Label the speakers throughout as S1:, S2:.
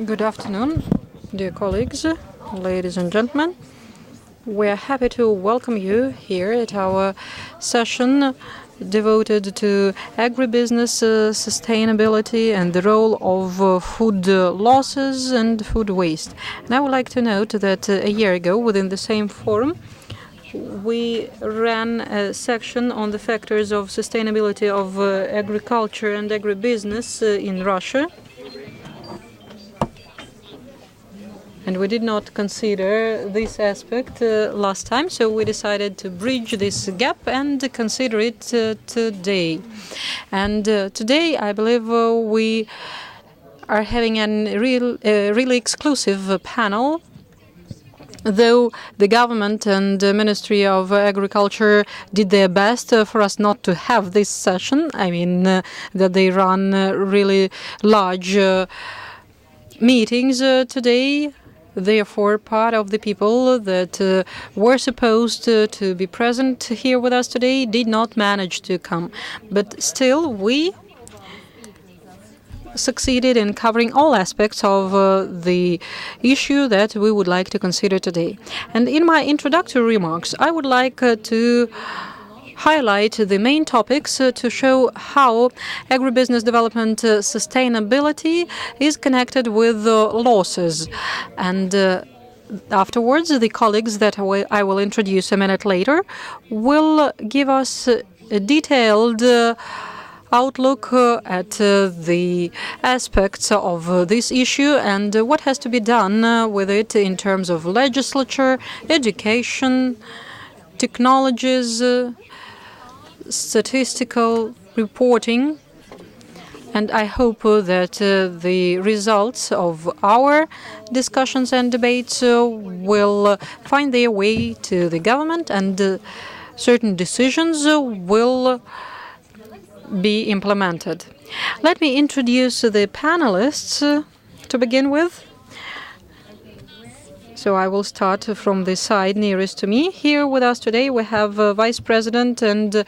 S1: Good afternoon, dear colleagues, ladies and gentlemen. We are happy to welcome you here at our session devoted to agribusiness, sustainability and the role of food losses and food waste. And I would like to note that a year ago, within the same forum, we ran a section on the factors of sustainability of agriculture and agribusiness in Russia. And we did not consider this aspect last time, so we decided to bridge this gap and consider it today. And today, I believe we are having a really exclusive panel. Though the government and the Ministry of Agriculture did their best for us not to have this session, I mean that they run really large meetings today. Therefore, part of the people that were supposed to be present here with us today did not manage to come. But still, we succeeded in covering all aspects of the issue that we would like to consider today. And in my introductory remarks, I would like to highlight the main topics to show how agribusiness development sustainability is connected with losses. And afterwards, the colleagues that I will introduce a minute later will give us a detailed outlook at the aspects of this issue and what has to be done with it in terms of legislature, education, technologies, statistical reporting, and I hope that the results of our discussions and debates will find their way to the government and certain decisions will be implemented. Let me introduce the panelists to begin with. So I will start from the side nearest to me. Here with us today we have Vice President and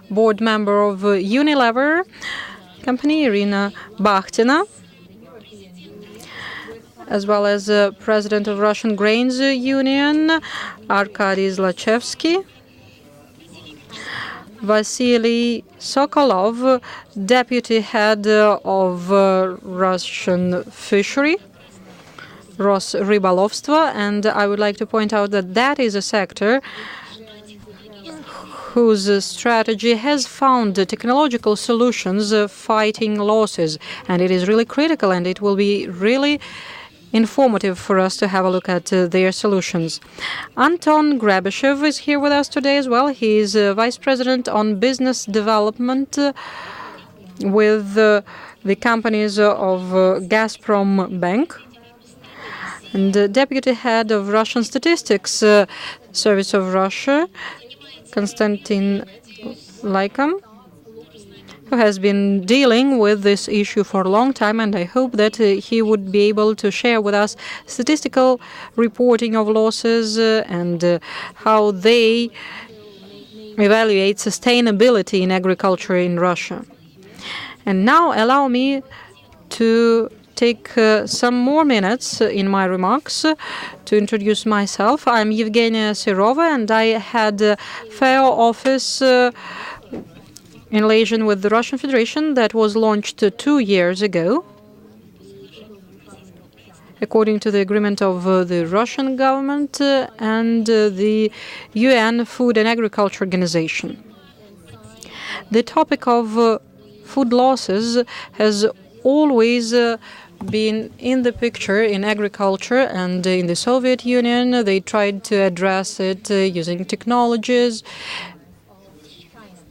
S1: Board Member of Unilever company, Irina Bakhtina, as well as President of Russian Grains Union, Arkady Zlachevsky, Vasily Sokolov, Deputy Head of Russian Fishery, Rosrybalovstva, and I would like to point out that that is a sector whose strategy has found technological solutions fighting losses, and it is really critical, and it will be really informative for us to have a look at their solutions. Anton Grabyshev is here with us today as well. He is Vice President on Business Development with the companies of Gazprom Bank, and Deputy Head of Russian Statistics Service of Russia, Konstantin Laikam, who has been dealing with this issue for a long time, and I hope that he would be able to share with us statistical reporting of losses and how they evaluate sustainability in agriculture in Russia. And now allow me to take some more minutes in my remarks to introduce myself. I'm Evgenia Serova, and I had a FAO office in liaison with the Russian Federation that was launched 2 years ago, according to the agreement of the Russian government and the UN Food and Agriculture Organization. The topic of food losses has always been in the picture in agriculture, and in the Soviet Union they tried to address it using technologies.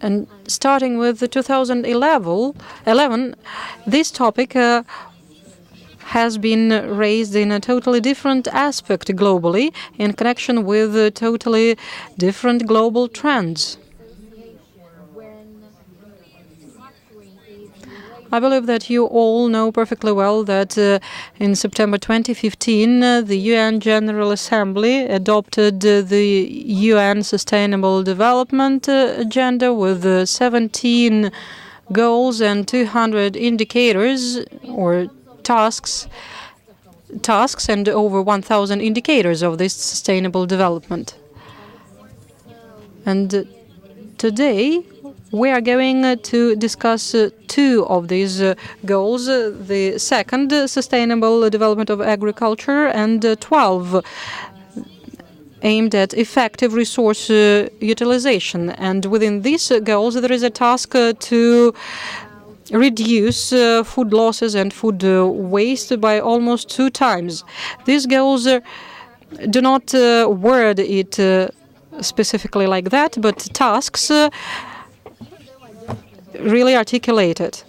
S1: And starting with 2011, this topic has been raised in a totally different aspect globally in connection with totally different global trends. I believe that you all know perfectly well that in September 2015, the UN General Assembly adopted the UN Sustainable Development Agenda with 17 goals and 200 indicators or tasks tasks and over 1,000 indicators of this sustainable development. And today we are going to discuss two of these goals, the second, sustainable development of agriculture, and 12 aimed at effective resource utilization. And within these goals, there is a task to reduce food losses and food waste by almost 2 times. These goals do not word it specifically like that, but tasks really articulate it.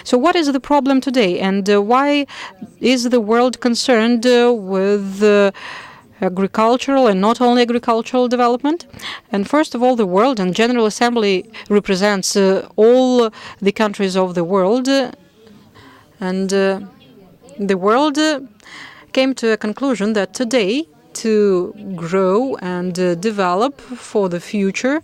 S1: So what is the problem today, and why is the world concerned with agricultural and not only agricultural development? And first of all, the World and General Assembly represents all the countries of the world, and the world came to a conclusion that today, to grow and develop for the future,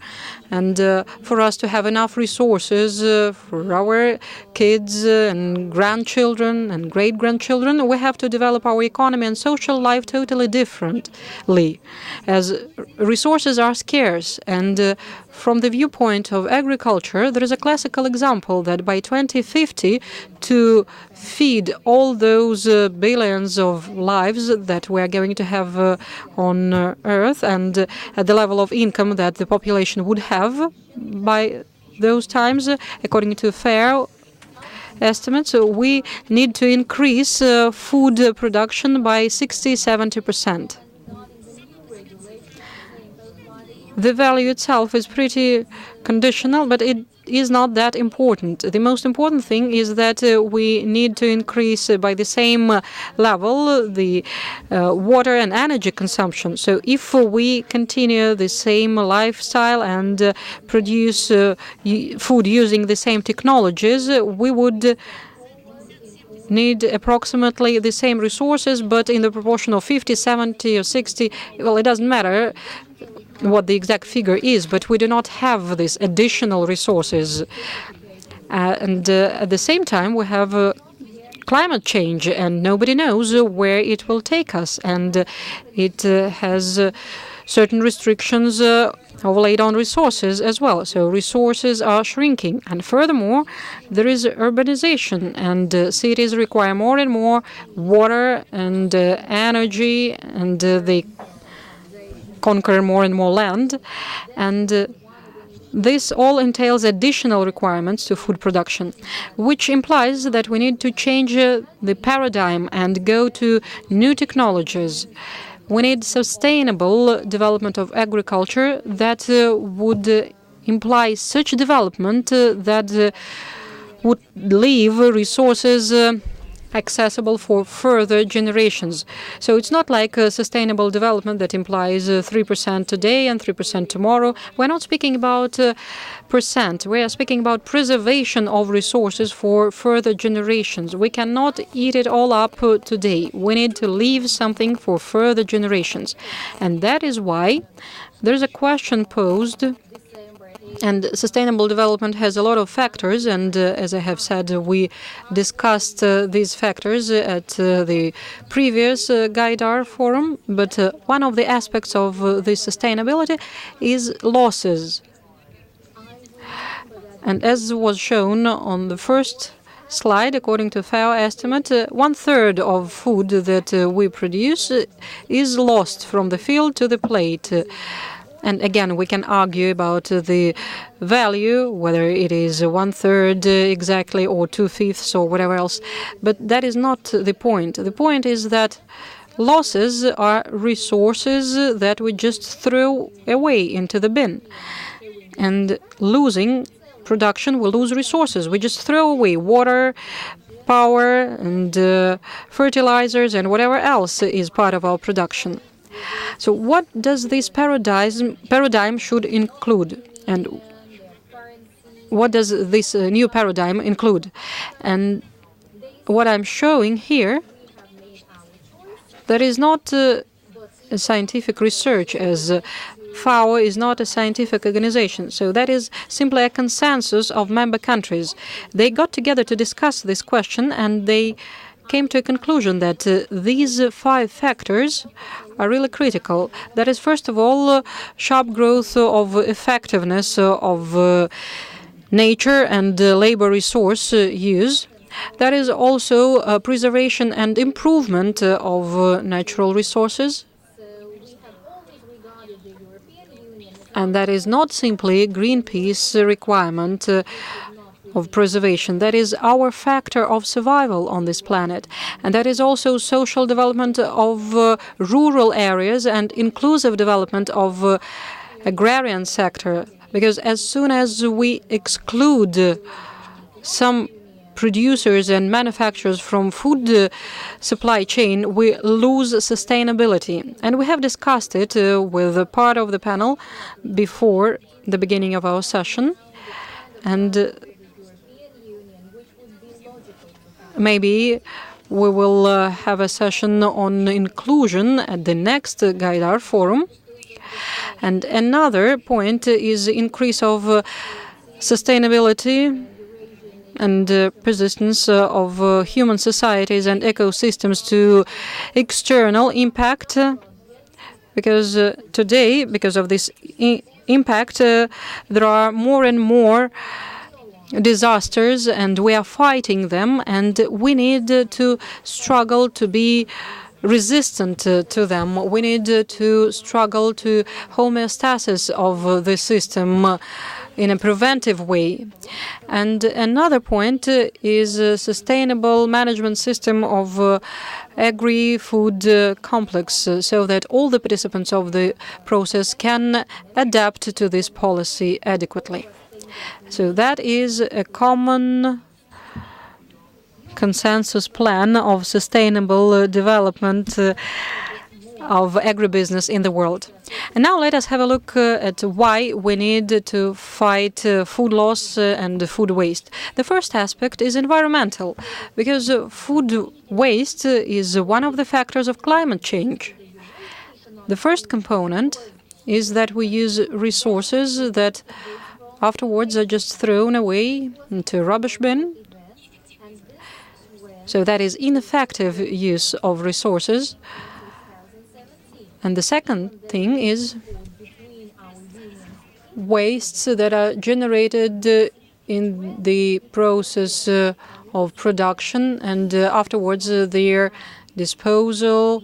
S1: and for us to have enough resources for our kids and grandchildren and great-grandchildren, we have to develop our economy and social life totally differently, as resources are scarce. And from the viewpoint of agriculture, there is a classical example that by 2050, to feed all those billions of lives that we are going to have on Earth, and at the level of income that the population would have by those times, according to fair estimates, we need to increase food production by 60–70%. The value itself is pretty conditional, but it is not that important. The most important thing is that we need to increase by the same level the water and energy consumption. So if we continue the same lifestyle and produce food using the same technologies, we would need approximately the same resources, but in the proportion of 50, 70, or 60. Well, it doesn't matter what the exact figure is, but we do not have these additional resources. And at the same time, we have climate change, and nobody knows where it will take us. And it has certain restrictions overlaid on resources as well. So resources are shrinking. And furthermore, there is urbanization, and cities require more and more water and energy, and they conquer more and more land, and this all entails additional requirements to food production, which implies that we need to change the paradigm and go to new technologies. We need sustainable development of agriculture that would imply such development that would leave resources accessible for further generations. So it's not like a sustainable development that implies 3% today and 3% tomorrow. We're not speaking about percent. We are speaking about preservation of resources for further generations. We cannot eat it all up today. We need to leave something for further generations. And that is why there's a question posed. And sustainable development has a lot of factors, and as I have said, we discussed these factors at the previous Gaidar Forum. But one of the aspects of this sustainability is losses. And as was shown on the first slide, according to FAO estimate, 1/3 of food that we produce is lost from the field to the plate. And again, we can argue about the value, whether it is 1/3 exactly or 2/5 or whatever else. But that is not the point. The point is that losses are resources that we just throw away into the bin. And losing production, we lose resources. We just throw away water, power, and fertilizers, and whatever else is part of our production. So what does this paradigm should include, and what does this new paradigm include? And what I'm showing here, that is not a scientific research, as FAO is not a scientific organization. So that is simply a consensus of member countries. They got together to discuss this question, and they came to a conclusion that these 5 factors are really critical. That is, first of all, sharp growth of effectiveness of nature and labor resource use. That is also preservation and improvement of natural resources. And that is not simply Greenpeace requirement of preservation. That is our factor of survival on this planet. And that is also social development of rural areas and inclusive development of agrarian sector. Because as soon as we exclude some producers and manufacturers from food supply chain, we lose sustainability. And we have discussed it with a part of the panel before the beginning of our session. And maybe we will have a session on inclusion at the next Gaidar Forum. And another point is increase of sustainability and persistence of human societies and ecosystems to external impact, because today, because of this impact, there are more and more disasters and we are fighting them, and we need to struggle to be resistant to them. We need to struggle to homeostasis of the system in a preventive way. And another point is a sustainable management system of agri-food complex, so that all the participants of the process can adapt to this policy adequately. So that is a common consensus plan of sustainable development of agribusiness in the world. And now let us have a look at why we need to fight food loss and food waste. The first aspect is environmental, because food waste is one of the factors of climate change. The first component is that we use resources that afterwards are just thrown away into a rubbish bin. So that is ineffective use of resources. And the second thing is wastes that are generated in the process of production and afterwards their disposal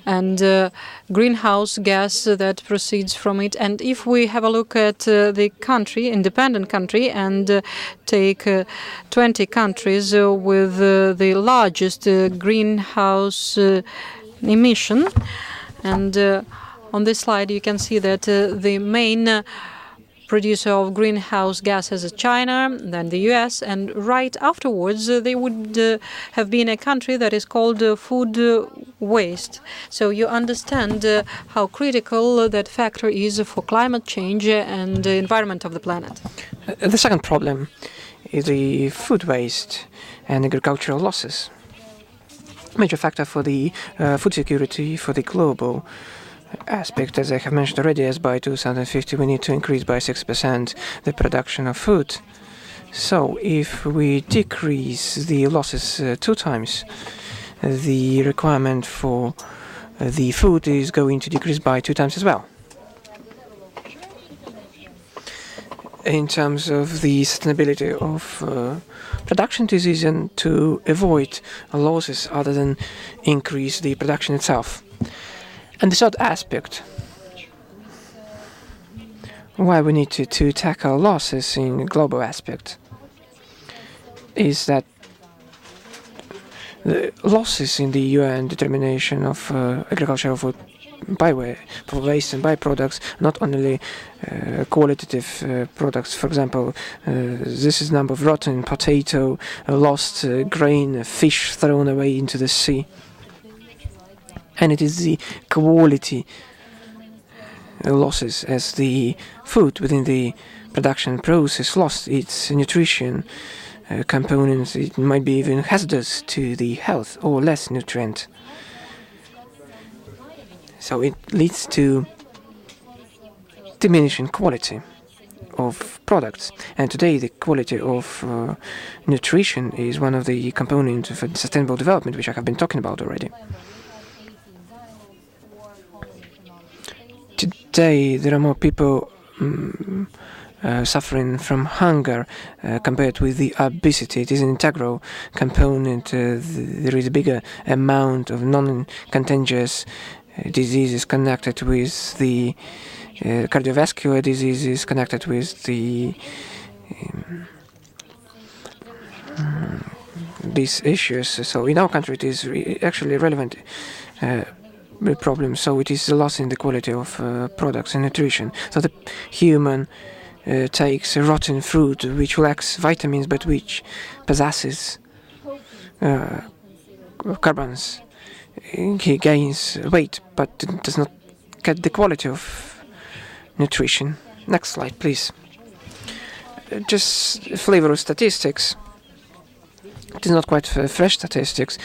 S1: and greenhouse gas that proceeds from it. And if we have a look at the country, independent country, and take 20 countries with the largest greenhouse emission, and on this slide you can see that the main producer of greenhouse gases is China, then the US, and right afterwards they would have been a country that is called food waste. So you understand how critical that factor is for climate change and the environment of the planet.
S2: The second problem is the food waste and agricultural losses. Major factor for the food security for the global aspect, as I have mentioned already, as by 2050 we need to increase by 6% the production of food. So if we decrease the losses 2 times, the requirement for the food is going to decrease by 2 times as well. In terms of the sustainability of production decision, to avoid losses other than increase the production itself. And the third aspect, why we need to tackle losses in a global aspect, is that the losses in the UN determination of agricultural food by waste and byproducts, not only qualitative products. For example, this is number of rotten potato, lost grain, fish thrown away into the sea. And it is the quality losses as the food within the production process lost its nutrition components. It might be even hazardous to the health or less nutrient. So it leads to diminishing quality. of products. And today the quality of nutrition is one of the components of sustainable development, which I have been talking about already. Today there are more people suffering from hunger compared with the obesity. It is an integral component. There is a bigger amount of non-contagious diseases connected with the cardiovascular diseases, connected with the these issues. So in our country it is actually relevant problem. So it is a loss in the quality of products and nutrition. So the human takes a rotten fruit which lacks vitamins but which possesses carbons. He gains weight but does not get the quality of nutrition. Next slide, please. Just flavor of statistics. It is not quite fresh statistics.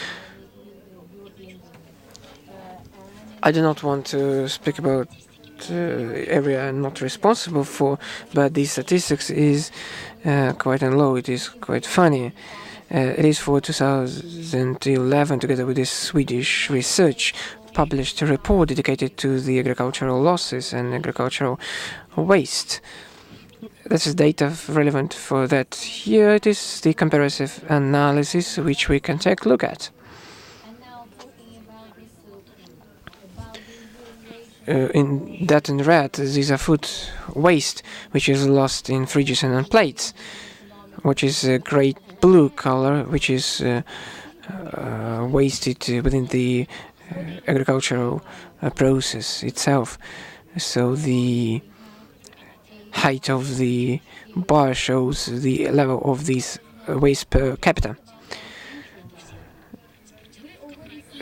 S2: I do not want to speak about area I'm not responsible for, but the statistics is quite low. It is quite funny. It is for 2011, together with this Swedish research, published a report dedicated to the agricultural losses and agricultural waste. This is data relevant for that. Here it is the comparative analysis which we can take a look at. In that in red, these are food waste, which is lost in fridges and on plates, which is a great blue color, which is wasted within the agricultural process itself. So the height of the bar shows the level of this waste per capita.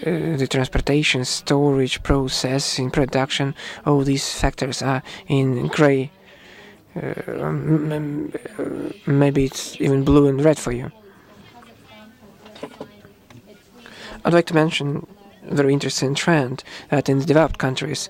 S2: The transportation, storage, processing, production, all these factors are in gray. Maybe it's even blue and red for you. I'd like to mention a very interesting trend that in the developed countries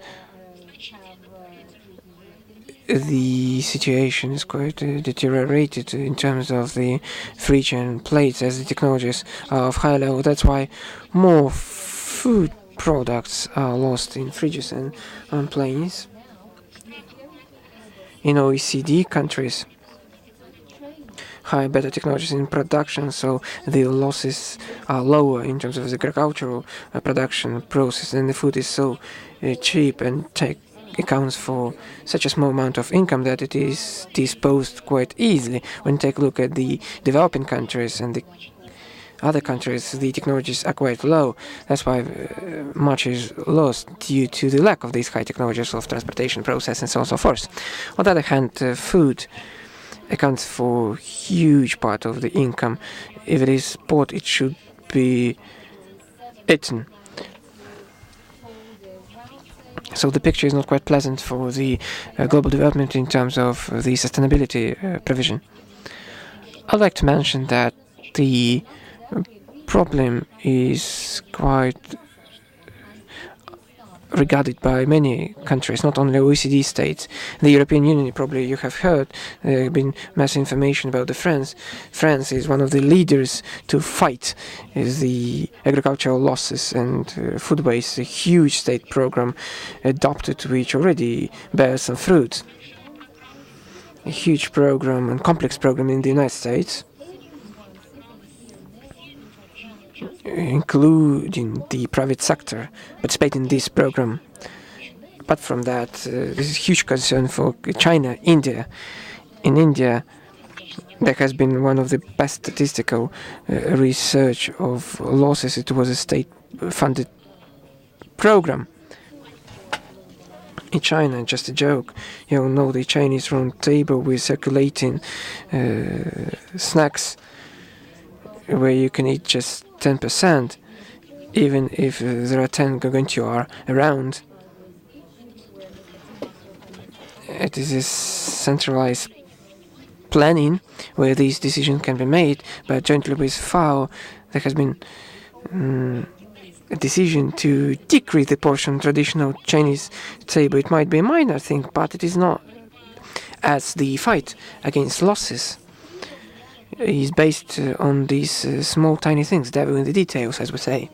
S2: the situation is quite deteriorated in terms of the fridge and plates as the technologies are of high level. That's why more food products are lost in fridges and on planes. In OECD countries, better technologies in production, so the losses are lower in terms of the agricultural production process, and the food is so cheap and accounts for such a small amount of income that it is disposed quite easily. When you take a look at the developing countries and the other countries, the technologies are quite low. That's why much is lost due to the lack of these high technologies of transportation process and so on and so forth. On the other hand, food accounts for a huge part of the income. If it is bought, it should be eaten. So the picture is not quite pleasant for the global development in terms of the sustainability provision. I'd like to mention that the problem is quite regarded by many countries, not only OECD states. The European Union, probably you have heard, there have been mass information about the France. France is one of the leaders to fight the agricultural losses and food waste, a huge state program adopted which already bears some fruit. A huge program and complex program in the United States, including the private sector, participate in this program. Apart from that, this is a huge concern for China, India. In India, there has been one of the best statistical research of losses. It was a state-funded program. In China, just a joke, you all know the Chinese round table with circulating snacks where you can eat just 10%, even if there are 10 gargantua around. It is a centralized planning where these decisions can be made, but jointly with FAO there has been a decision to decrease the portion of traditional Chinese table. It might be a minor thing, but it is not as the fight against losses is based on these small, tiny things, devil in the details, as we say.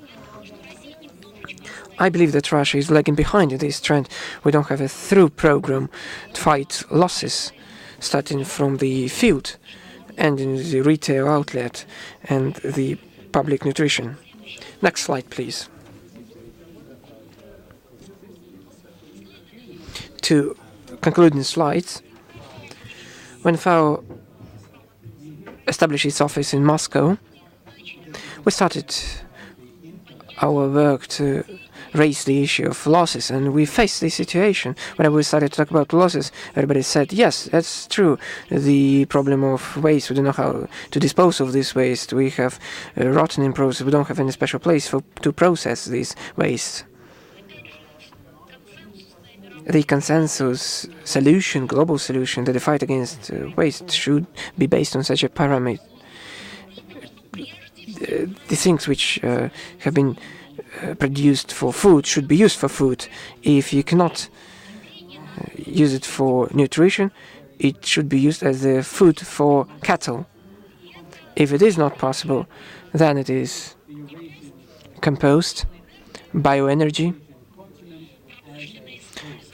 S2: I believe that Russia is lagging behind in this trend. We don't have a thorough program to fight losses, starting from the field and in the retail outlet and the public nutrition. Next slide, please. To concluding slides, when FAO established its office in Moscow, we started our work to raise the issue of losses, and we faced this situation. Whenever we started to talk about losses, everybody said, yes, that's true. The problem of waste, we don't know how to dispose of this waste. We have rotten in process. We don't have any special place to process this waste. The consensus solution, global solution, that the fight against waste should be based on such a pyramid. The things which have been produced for food should be used for food. If you cannot use it for nutrition, it should be used as the food for cattle. If it is not possible, then it is compost, bioenergy,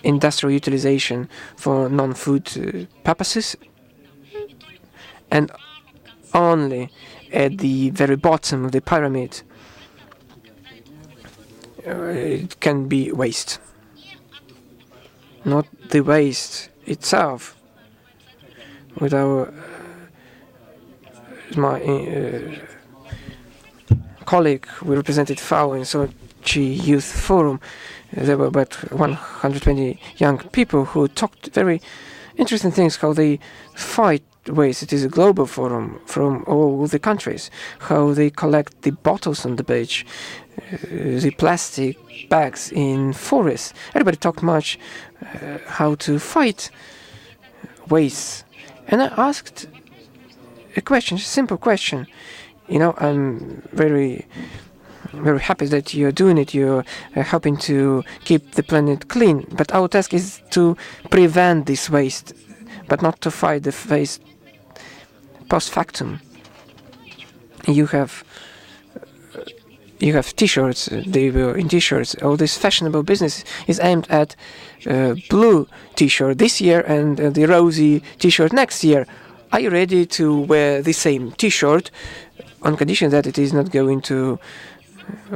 S2: industrial utilization for non-food purposes, and only at the very bottom of the pyramid it can be waste. Not the waste itself. With my colleague, we represented FAO in Sochi Youth Forum. There were about 120 young people who talked very interesting things, how they fight waste. It is a global forum from all the countries, how they collect the bottles on the beach, the plastic bags in forests. Everybody talked much how to fight waste. And I asked a question, a simple question. You know, I'm very happy that you're doing it. You're helping to keep the planet clean. But our task is to prevent this waste, but not to fight the waste post factum. You have T-shirts. They were in T-shirts. All this fashionable business is aimed at blue T-shirt this year and the rosy T-shirt next year. Are you ready to wear the same T-shirt on condition that it is not going to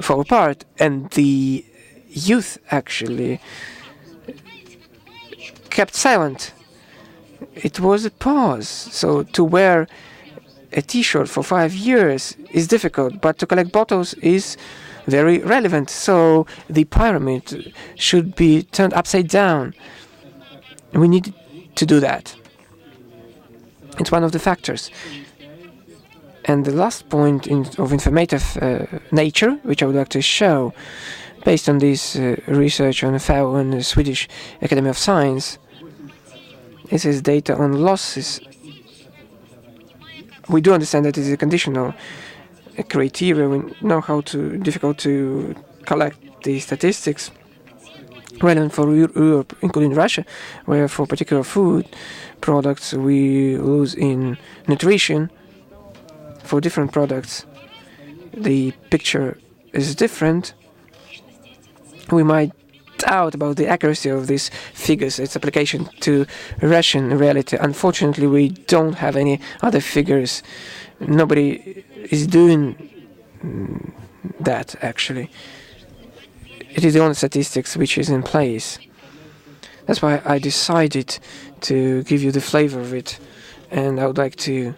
S2: fall apart? And the youth actually kept silent. It was a pause. So to wear a T-shirt for 5 years is difficult, but to collect bottles is very relevant. So the pyramid should be turned upside down. We need to do that. It's one of the factors. And the last point of informative nature, which I would like to show, based on this research on FAO and the Swedish Academy of Science, this is data on losses. We do understand that it is a conditional criteria. We know how difficult to collect the statistics relevant for Europe, including Russia, where for particular food products we lose in nutrition. For different products, the picture is different. We might doubt about the accuracy of these figures, its application to Russian reality. Unfortunately, we don't have any other figures. Nobody is doing that, actually. It is the only statistics which is in place. That's why I decided to give you the flavor of it, and I would like to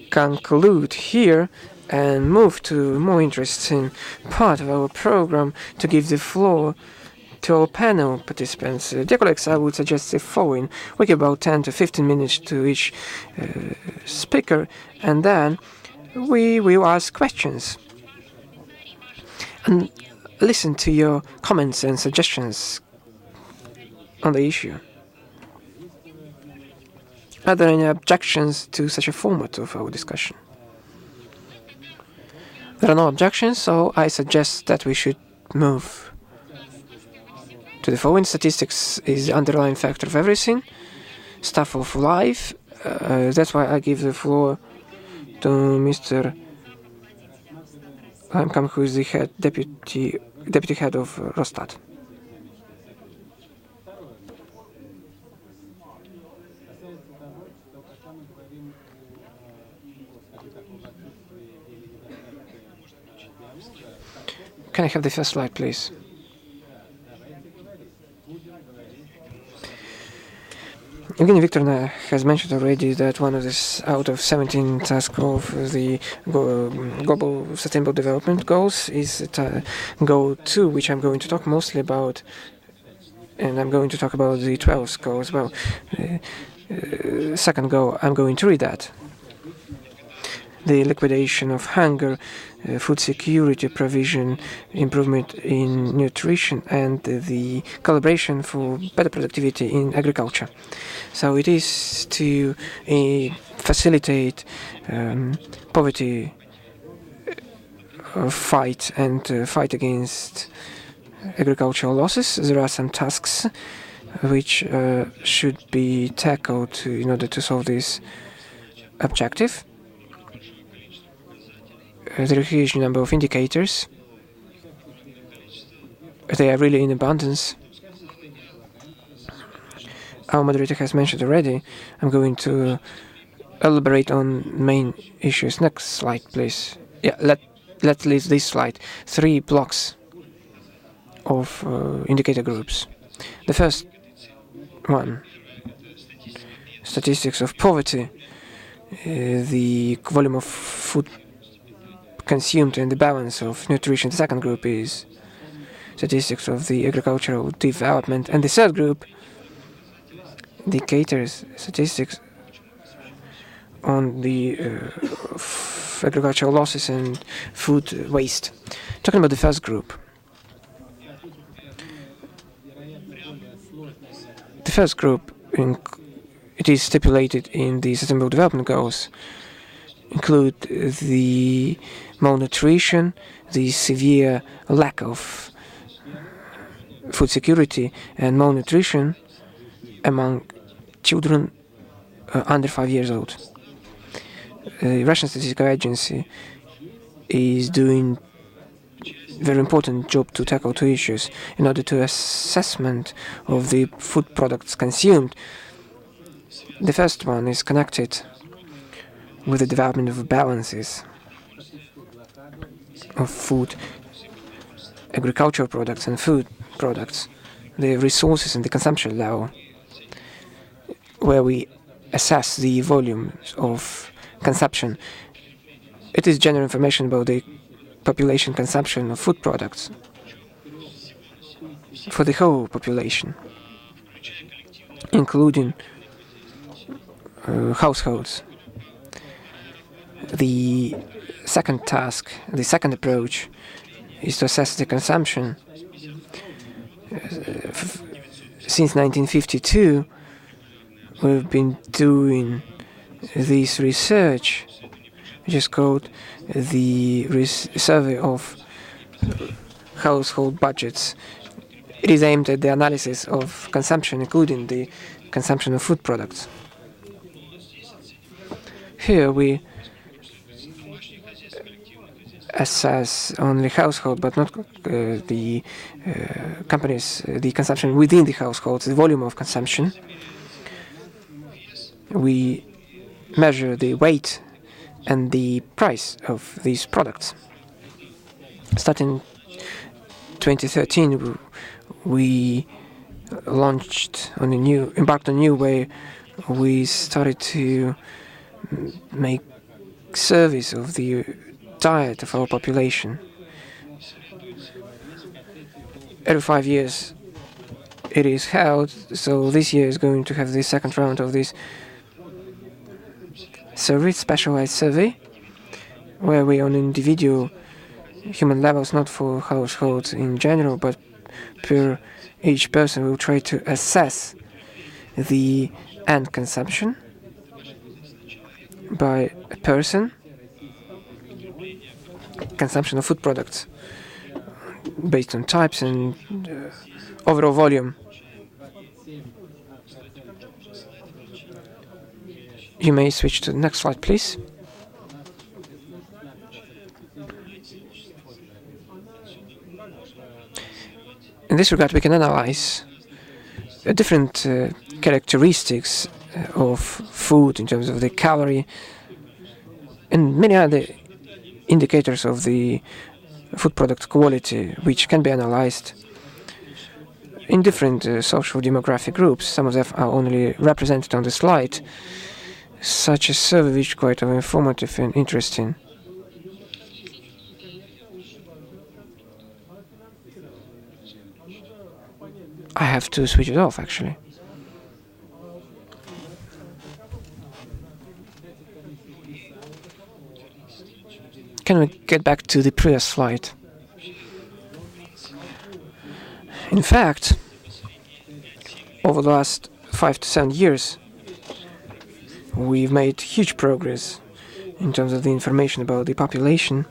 S2: conclude here and move to a more interesting part of our program to give the floor to our panel participants. Dear colleagues, I would suggest the following. We give about 10 to 15 minutes to each speaker, and then we will ask questions and listen to your comments and suggestions on the issue. Are there any objections to such a format of our discussion? There are no objections, so I suggest that we should move to the following. Statistics is the underlying factor of everything. stuff of life. That's why I give the floor to Mr. Heimkamp, who is the deputy head of Rostat. Can I have the first slide, please? Evgeny Viktorovna has mentioned already that one of this out of 17 tasks of the Global Sustainable Development Goals is Goal 2, which I'm going to talk mostly about, and I'm going to talk about the 12th goal as well. Second goal, I'm going to read that. The liquidation of hunger, food security provision, improvement in nutrition, and the collaboration for better productivity in agriculture. So it is to facilitate poverty fight and fight against agricultural losses. There are some tasks which should be tackled in order to solve this objective. There are a huge number of indicators. They are really in abundance. Our moderator has mentioned already. I'm going to elaborate on main issues. Next slide, please. Yeah, let's list this slide. 3 blocks of indicator groups. The first one, statistics of poverty, the volume of food consumed and the balance of nutrition. The second group is statistics of the agricultural development, and the third group, indicators, statistics on the agricultural losses and food waste. Talking about the first group. The first group, it is stipulated in the Sustainable Development Goals, include the malnutrition, the severe lack of food security and malnutrition among children under 5 years old. The Russian Statistical Agency is doing very important job to tackle 2 issues in order to assessment of the food products consumed. The first one is connected with the development of balances of food, agricultural products and food products, the resources and the consumption level, where we assess the volumes of consumption. It is general information about the population consumption of food products for the whole population, including households. The second task, the second approach, is to assess the consumption. Since 1952, we've been doing this research, which is called the Survey of Household Budgets. It is aimed at the analysis of consumption, including the consumption of food products. Here we assess only household, but not the companies, the consumption within the households, the volume of consumption. We measure the weight and the price of these products. Starting 2013, we embarked on a new way. We started to make service of the diet of our population. Every 5 years it is held, so this year is going to have the second round of this survey, specialized survey, where we on individual human levels, not for households in general, but per each person, will try to assess the end consumption by a person, consumption of food products based on types and overall volume. You may switch to the next slide, please. In this regard, we can analyze different characteristics of food in terms of the calorie and many other indicators of the food product quality, which can be analyzed in different social demographic groups. Some of them are only represented on the slide. Such a survey which is quite informative and interesting. I have to switch it off, actually. Can we get back to the previous slide? In fact, over the last 5 to 7 years, we've made huge progress in terms of the information about the population.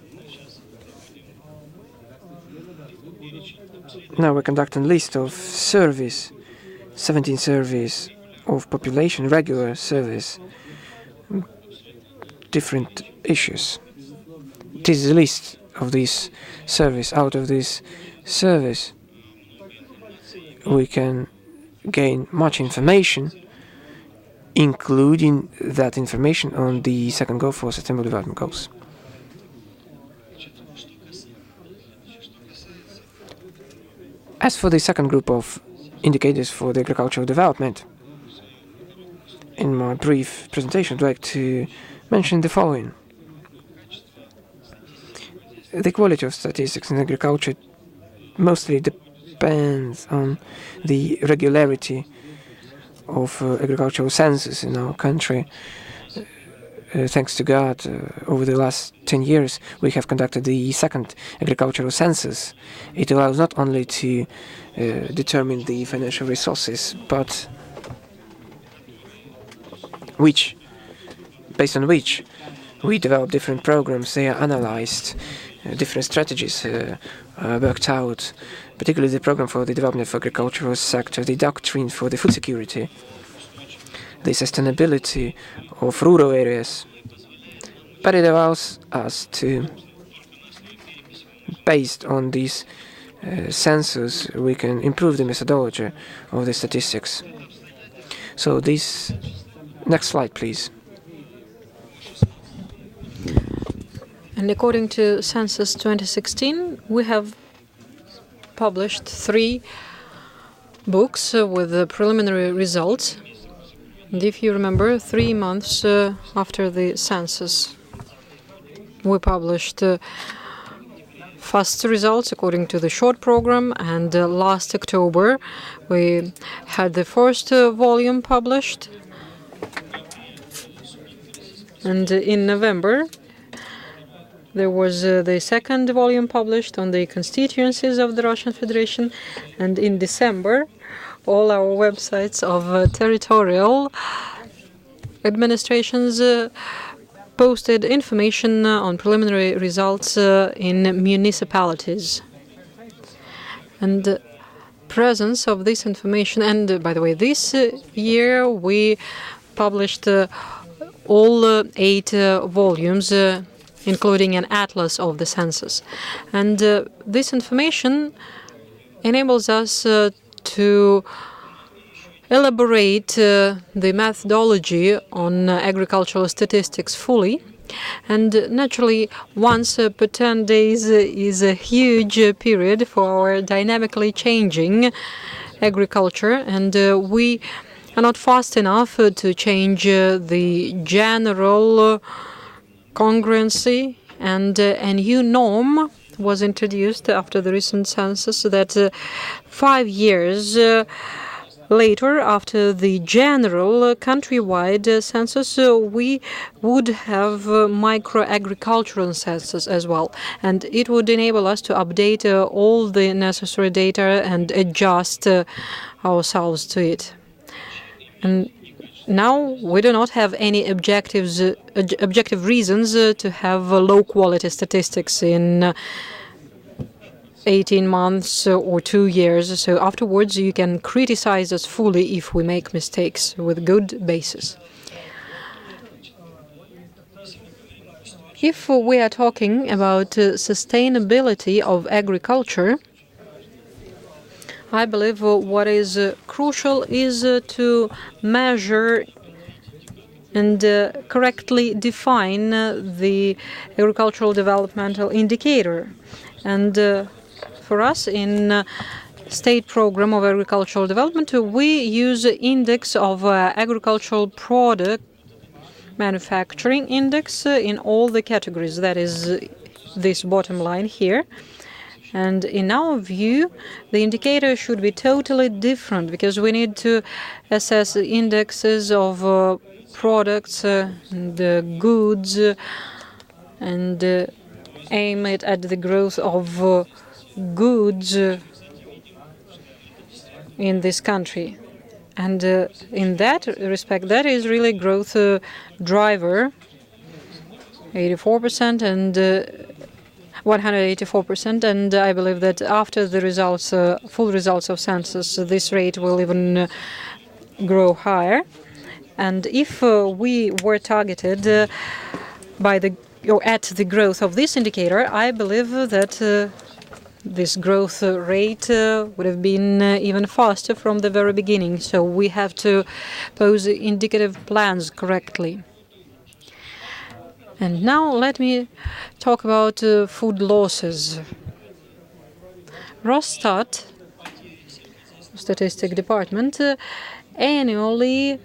S2: Now we're conducting a list of surveys, 17 surveys of population, regular surveys, different issues. This is a list of these surveys. Out of these surveys, we can gain much information, including that information on the second goal for Sustainable Development Goals. As for the second group of indicators for the agricultural development, in my brief presentation, I'd like to mention the following. The quality of statistics in agriculture mostly depends on the regularity of agricultural census in our country. Thanks to God, over the last 10 years, we have conducted the second agricultural census. It allows not only to determine the financial resources, but based on which we develop different programs. They are analyzed, different strategies worked out, particularly the program for the development of agricultural sector, the doctrine for the food security, the sustainability of rural areas. But it allows us to, based on these census, we can improve the methodology of the statistics. So this, next slide, please.
S1: And according to Census 2016, we have published 3 books with the preliminary results. And if you remember, 3 months after the census, we published first results according to the short program, and last October we had the first volume published, and in November there was the second volume published on the constituencies of the Russian Federation, and in December all our websites of territorial administrations posted information on preliminary results in municipalities. And the presence of this information, and by the way, this year we published all 8 volumes, including an atlas of the census. And this information enables us to elaborate the methodology on agricultural statistics fully. And naturally, once per 10 days is a huge period for our dynamically changing agriculture, and we are not fast enough to change the general congruency, and a new norm was introduced after the recent census that 5 years later, after the general countrywide census, we would have micro-agricultural census as well. And it would enable us to update all the necessary data and adjust ourselves to it. And now we do not have any objective reasons to have low-quality statistics in 18 months or 2 years. So afterwards you can criticize us fully if we make mistakes with good basis. If we are talking about sustainability of agriculture, I believe what is crucial is to measure and correctly define the agricultural developmental indicator. And for us in State Program of Agricultural Development, we use index of agricultural product manufacturing index in all the categories. That is this bottom line here. And in our view, the indicator should be totally different because we need to assess the indexes of products, the goods, and aim it at the growth of goods in this country. And in that respect, that is really growth driver, 84% and 184%. And I believe that after the results, full results of census, this rate will even grow higher. And if we were targeted by at the growth of this indicator, I believe that this growth rate would have been even faster from the very beginning. So we have to pose indicative plans correctly. And now let me talk about food losses. Rosstat, Statistic Department, annually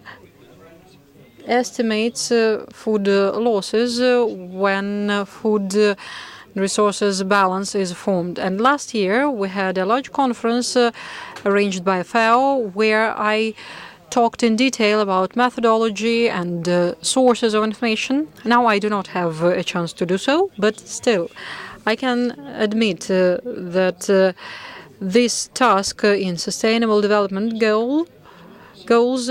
S1: estimates food losses when food resources balance is formed. And last year we had a large conference arranged by FAO where I talked in detail about methodology and sources of information. Now I do not have a chance to do so, but still I can admit that this task in sustainable development goals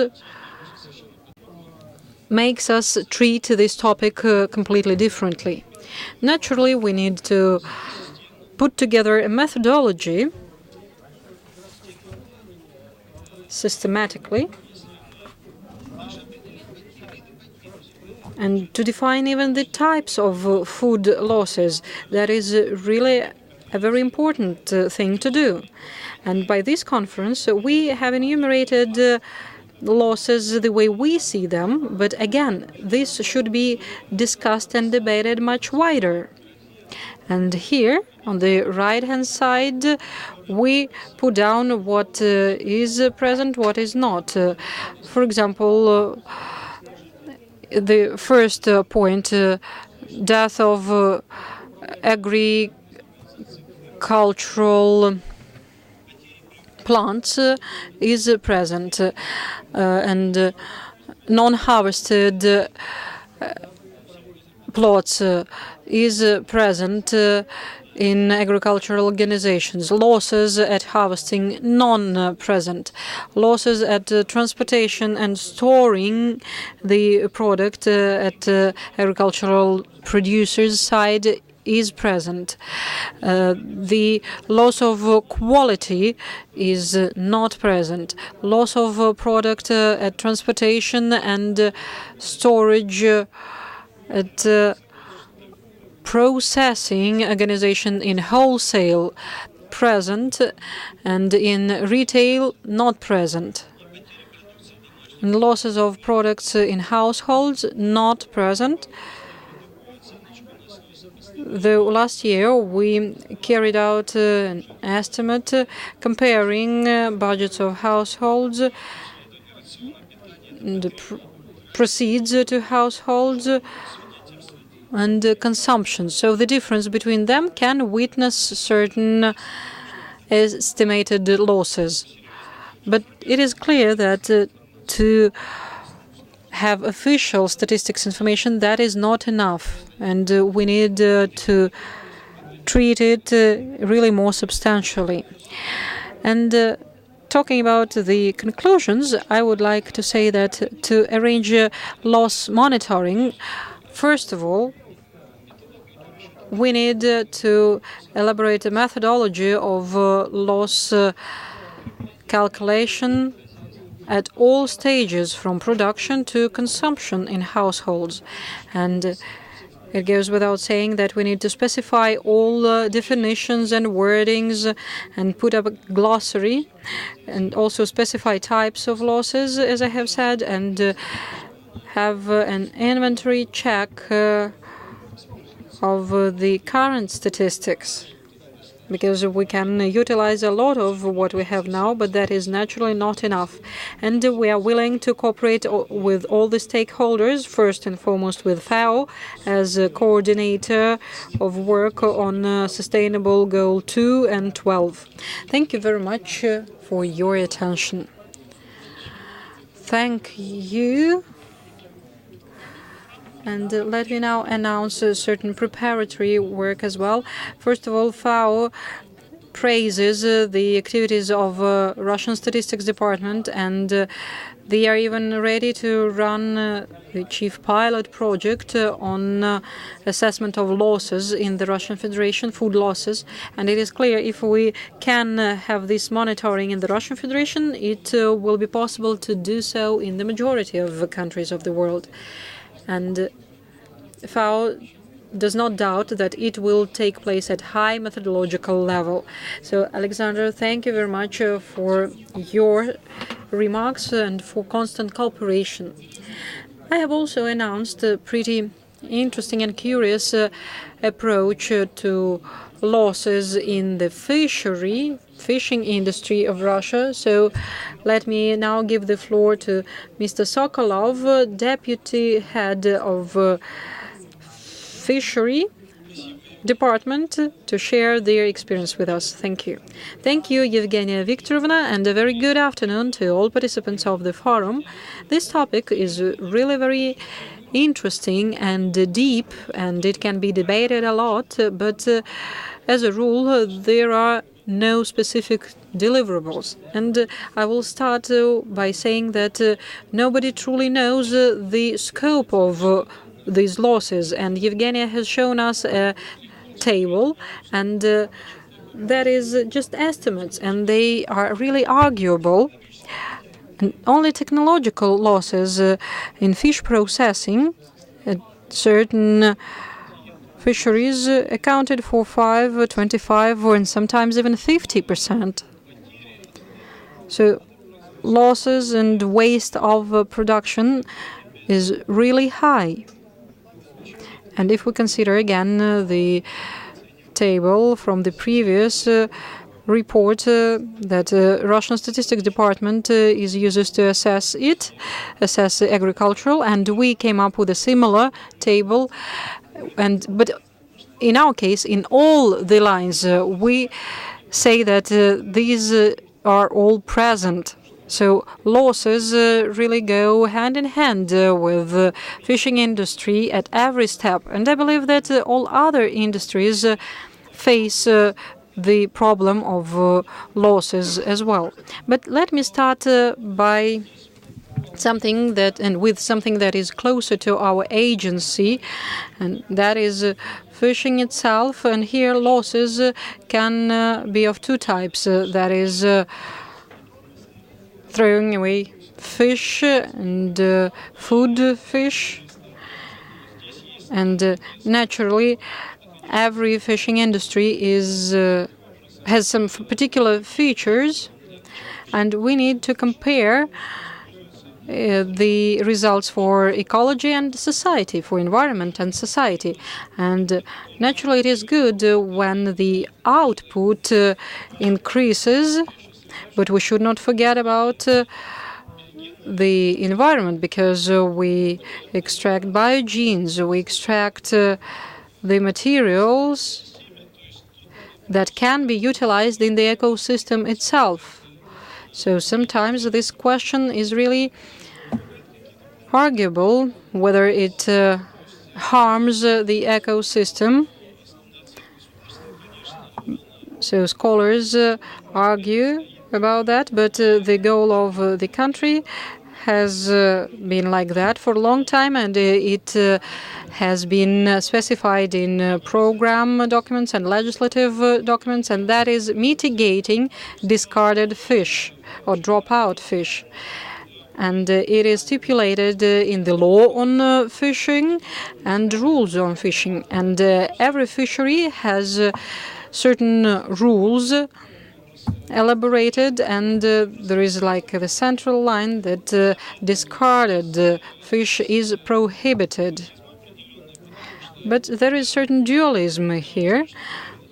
S1: makes us treat this topic completely differently. Naturally, we need to put together a methodology systematically and to define even the types of food losses. That is really a very important thing to do. And by this conference, we have enumerated losses the way we see them, but again, this should be discussed and debated much wider. And here, on the right-hand side, we put down what is present, what is not. For example, the first point, death of agricultural plants is present, and non-harvested plots is present in agricultural organizations. Losses at harvesting non-present. Losses at transportation and storing the product at agricultural producers' side is present. The loss of quality is not present. Loss of product at transportation and storage at processing organization in wholesale present, and in retail not present. And losses of products in households not present. Though last year we carried out an estimate comparing budgets of households, the proceeds to households, and consumption. So the difference between them can witness certain estimated losses. But it is clear that to have official statistics information, that is not enough. And we need to treat it really more substantially. And talking about the conclusions, I would like to say that to arrange loss monitoring, first of all, we need to elaborate a methodology of loss calculation at all stages, from production to consumption in households. And It goes without saying that we need to specify all definitions and wordings and put up a glossary and also specify types of losses, as I have said, and have an inventory check of the current statistics, because we can utilize a lot of what we have now, but that is naturally not enough. And we are willing to cooperate with all the stakeholders, first and foremost with FAO as a coordinator of work on Sustainable Goal 2 and 12. Thank you very much for your attention. Thank you. And let me now announce a certain preparatory work as well. First of all, FAO praises the activities of Russian Statistics Department, and they are even ready to run the chief pilot project on assessment of losses in the Russian Federation, food losses. And it is clear if we can have this monitoring in the Russian Federation, it will be possible to do so in the majority of countries of the world. And FAO does not doubt that it will take place at high methodological level. So, Alexander, thank you very much for your remarks and for constant cooperation. I have also announced a pretty interesting and curious approach to losses in the fishing industry of Russia. So let me now give the floor to Mr. Sokolov, Deputy Head of Fishery Department, to share their experience with us. Thank you. Thank you, Evgenia Viktorovna, and a very good afternoon to all participants of the forum. This topic is really very interesting and deep, and it can be debated a lot, but as a rule, there are no specific deliverables. And I will start by saying that nobody truly knows the scope of these losses, and Evgenia has shown us a table, and that is just estimates, and they are really arguable. And only technological losses in fish processing at certain fisheries accounted for 5, 25, or and sometimes even 50%. So losses and waste of production is really high. And if we consider again the table from the previous report that Russian Statistics Department is used to assess agricultural, and we came up with a similar table. But in our case, in all the lines, we say that these are all present. So losses really go hand in hand with the fishing industry at every step. And I believe that all other industries face the problem of losses as well. But let me start by something that is closer to our agency, and that is fishing itself. And here losses can be of two types. That is throwing away fish and food fish. And naturally, every fishing industry has some particular features, and we need to compare the results for ecology and society, for environment and society. And naturally, it is good when the output increases, but we should not forget about the environment, because we extract biogenes, we extract the materials that can be utilized in the ecosystem itself. So sometimes this question is really arguable, whether it harms the ecosystem. So scholars argue about that, but the goal of the country has been like that for a long time, and it has been specified in program documents and legislative documents, and that is mitigating discarded fish or dropout fish. And it is stipulated in the law on fishing and rules on fishing. And every fishery has certain rules elaborated, and there is like the central line that discarded fish is prohibited. But there is certain dualism here,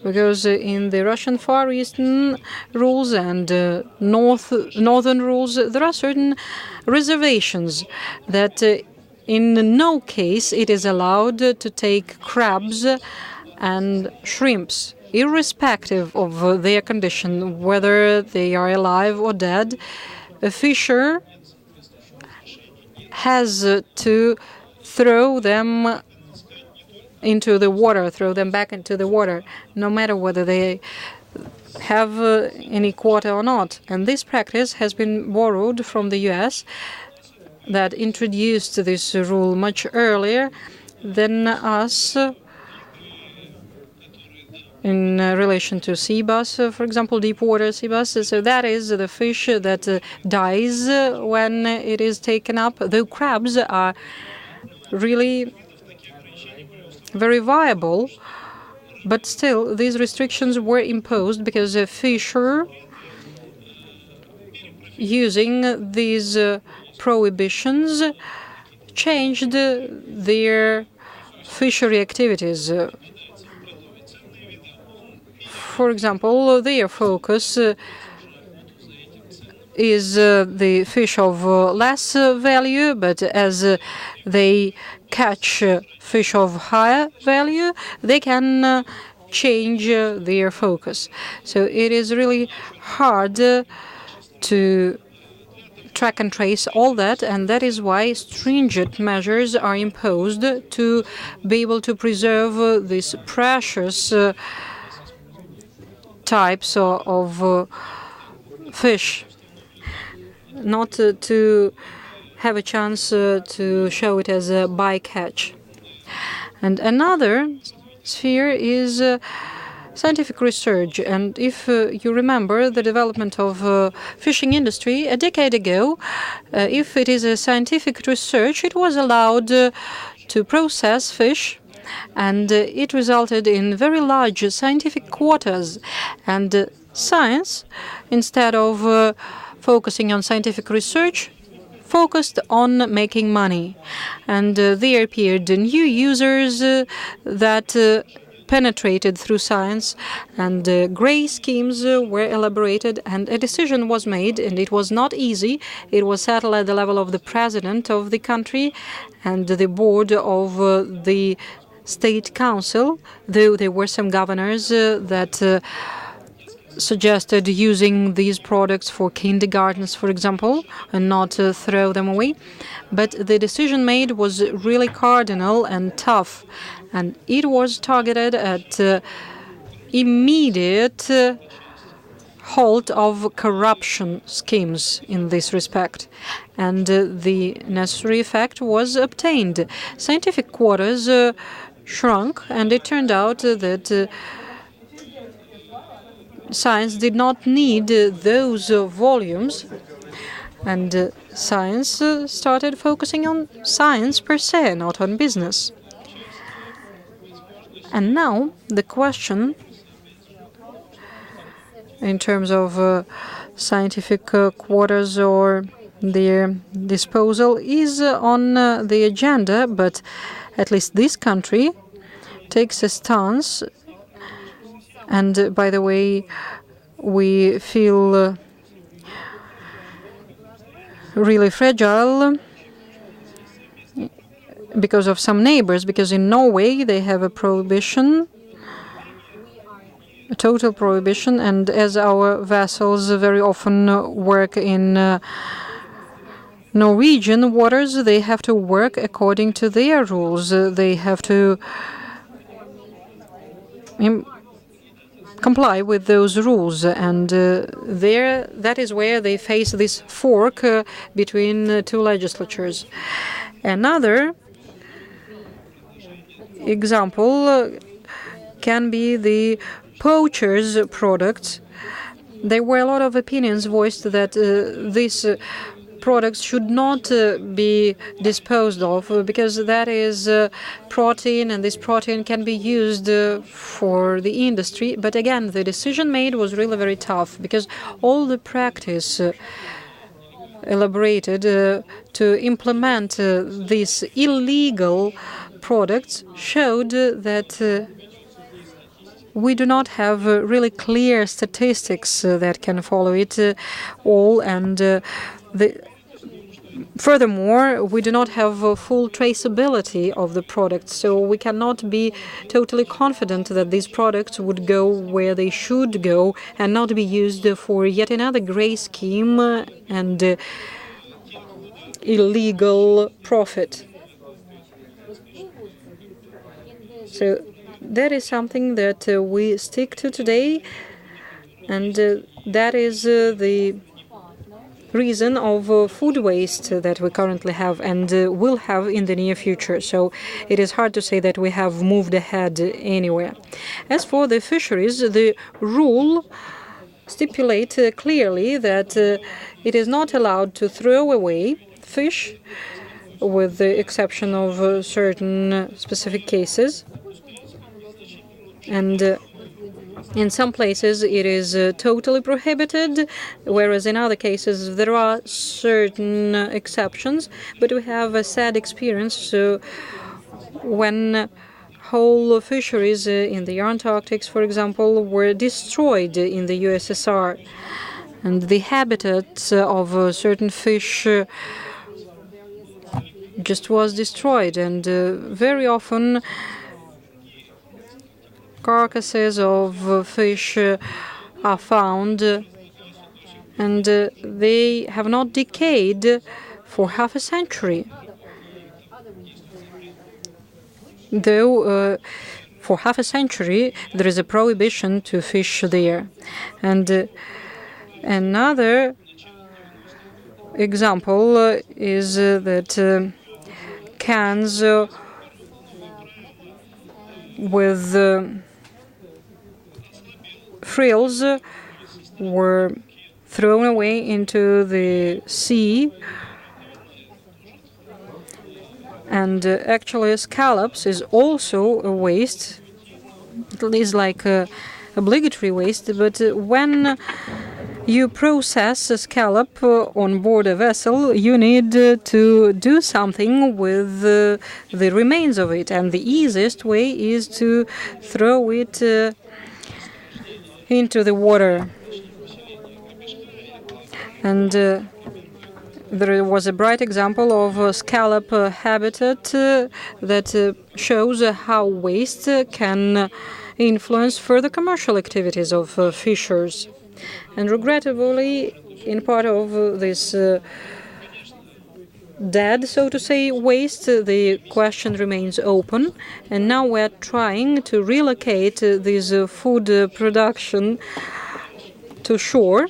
S1: because in the Russian Far Eastern rules and northern rules, there are certain reservations that in no case it is allowed to take crabs and shrimps, irrespective of their condition, whether they are alive or dead. A fisher has to throw them into the water, throw them back into the water, no matter whether they have any quota or not. And this practice has been borrowed from the US, that introduced this rule much earlier than us in relation to sea bass, for example, deep water sea bass. So that is the fish that dies when it is taken up, though crabs are really very viable. But still, these restrictions were imposed because a fisher, using these prohibitions, changed their fishery activities. For example, their focus is the fish of less value, but as they catch fish of higher value, they can change their focus. So it is really hard to track and trace all that, and that is why stringent measures are imposed to be able to preserve these precious types of fish, not to have a chance to show it as a bycatch. And another sphere is scientific research. And if you remember the development of fishing industry a decade ago, if it is a scientific research, it was allowed to process fish, and it resulted in very large scientific quotas. And science, instead of focusing on scientific research, focused on making money. And there appeared new users that penetrated through science, and gray schemes were elaborated, and a decision was made, and it was not easy. It was settled at the level of the president of the country and the board of the State Council, though there were some governors that suggested using these products for kindergartens, for example, and not throw them away. But the decision made was really cardinal and tough, and it was targeted at immediate halt of corruption schemes in this respect. And the necessary effect was obtained. Scientific quotas shrunk, and it turned out that science did not need those volumes, and science started focusing on science per se, not on business. And now the question in terms of scientific quotas or their disposal is on the agenda, but at least this country takes a stance. And by the way, we feel really fragile because of some neighbors, because in Norway they have a prohibition, a total prohibition, and as our vessels very often work in Norwegian waters, they have to work according to their rules. They have to comply with those rules, and that is where they face this fork between two legislatures. Another example can be the poachers' products. There were a lot of opinions voiced that these products should not be disposed of because that is protein, and this protein can be used for the industry. But again, the decision made was really very tough because all the practice elaborated to implement these illegal products showed that we do not have really clear statistics that can follow it all, and furthermore, we do not have full traceability of the products, so we cannot be totally confident that these products would go where they should go and not be used for yet another grey scheme and illegal profit. So that is something that we stick to today, and that is the reason of food waste that we currently have and will have in the near future. So it is hard to say that we have moved ahead anywhere. As for the fisheries, the rule stipulates clearly that it is not allowed to throw away fish, with the exception of certain specific cases. And in some places it is totally prohibited, whereas in other cases there are certain exceptions. But we have a sad experience when whole fisheries in the Antarctic, for example, were destroyed in the USSR. And the habitat of certain fish just was destroyed, and very often carcasses of fish are found, and they have not decayed for half a century. Though for half a century there is a prohibition to fish there. And another example is that cans with frills were thrown away into the sea, and actually scallops is also a waste. It is like obligatory waste, but when you process a scallop on board a vessel, you need to do something with the remains of it, and the easiest way is to throw it into the water. And there was a bright example of scallop habitat that shows how waste can influence further commercial activities of fishers. And regrettably, in part of this dead, so to say, waste, the question remains open. And now we're trying to relocate this food production to shore,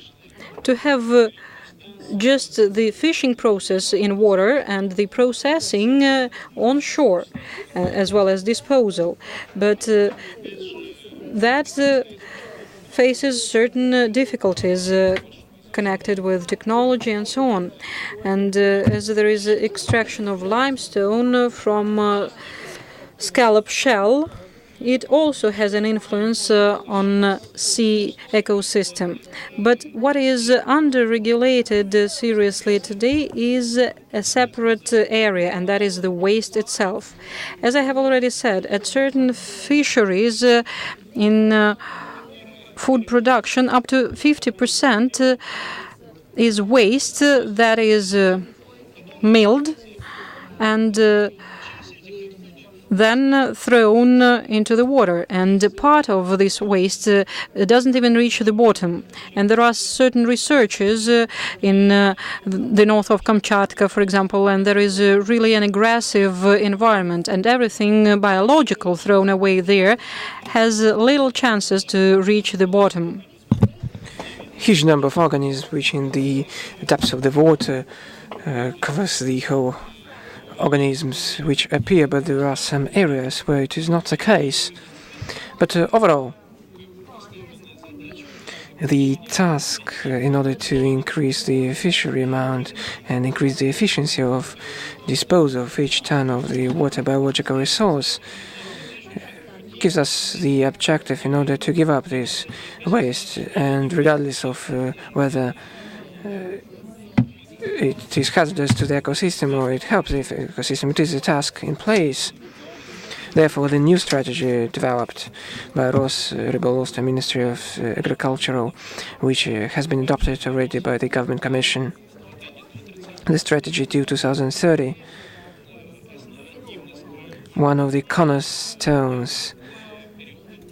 S1: to have just the fishing process in water and the processing on shore, as well as disposal. But that faces certain difficulties connected with technology and so on. And as there is extraction of limestone from scallop shell, it also has an influence on sea ecosystem. But what is under-regulated seriously today is a separate area, and that is the waste itself. As I have already said, at certain fisheries in food production, up to 50% is waste that is milled and then thrown into the water, and part of this waste doesn't even reach the bottom. And there are certain researches in the north of Kamchatka, for example, and there is really an aggressive environment, and everything biological thrown away there has little chances to reach the bottom.
S2: Huge number of organisms reaching the depths of the water covers the whole organisms which appear, but there are some areas where it is not the case. But overall, the task in order to increase the fishery amount and increase the efficiency of disposal of each ton of the water biological resource gives us the objective in order to give up this waste, and regardless of whether it is hazardous to the ecosystem or it helps the ecosystem, it is a task in place. Therefore, the new strategy developed by the Ministry of Agriculture, which has been adopted already by the Government Commission, the strategy to 2030, one of the cornerstones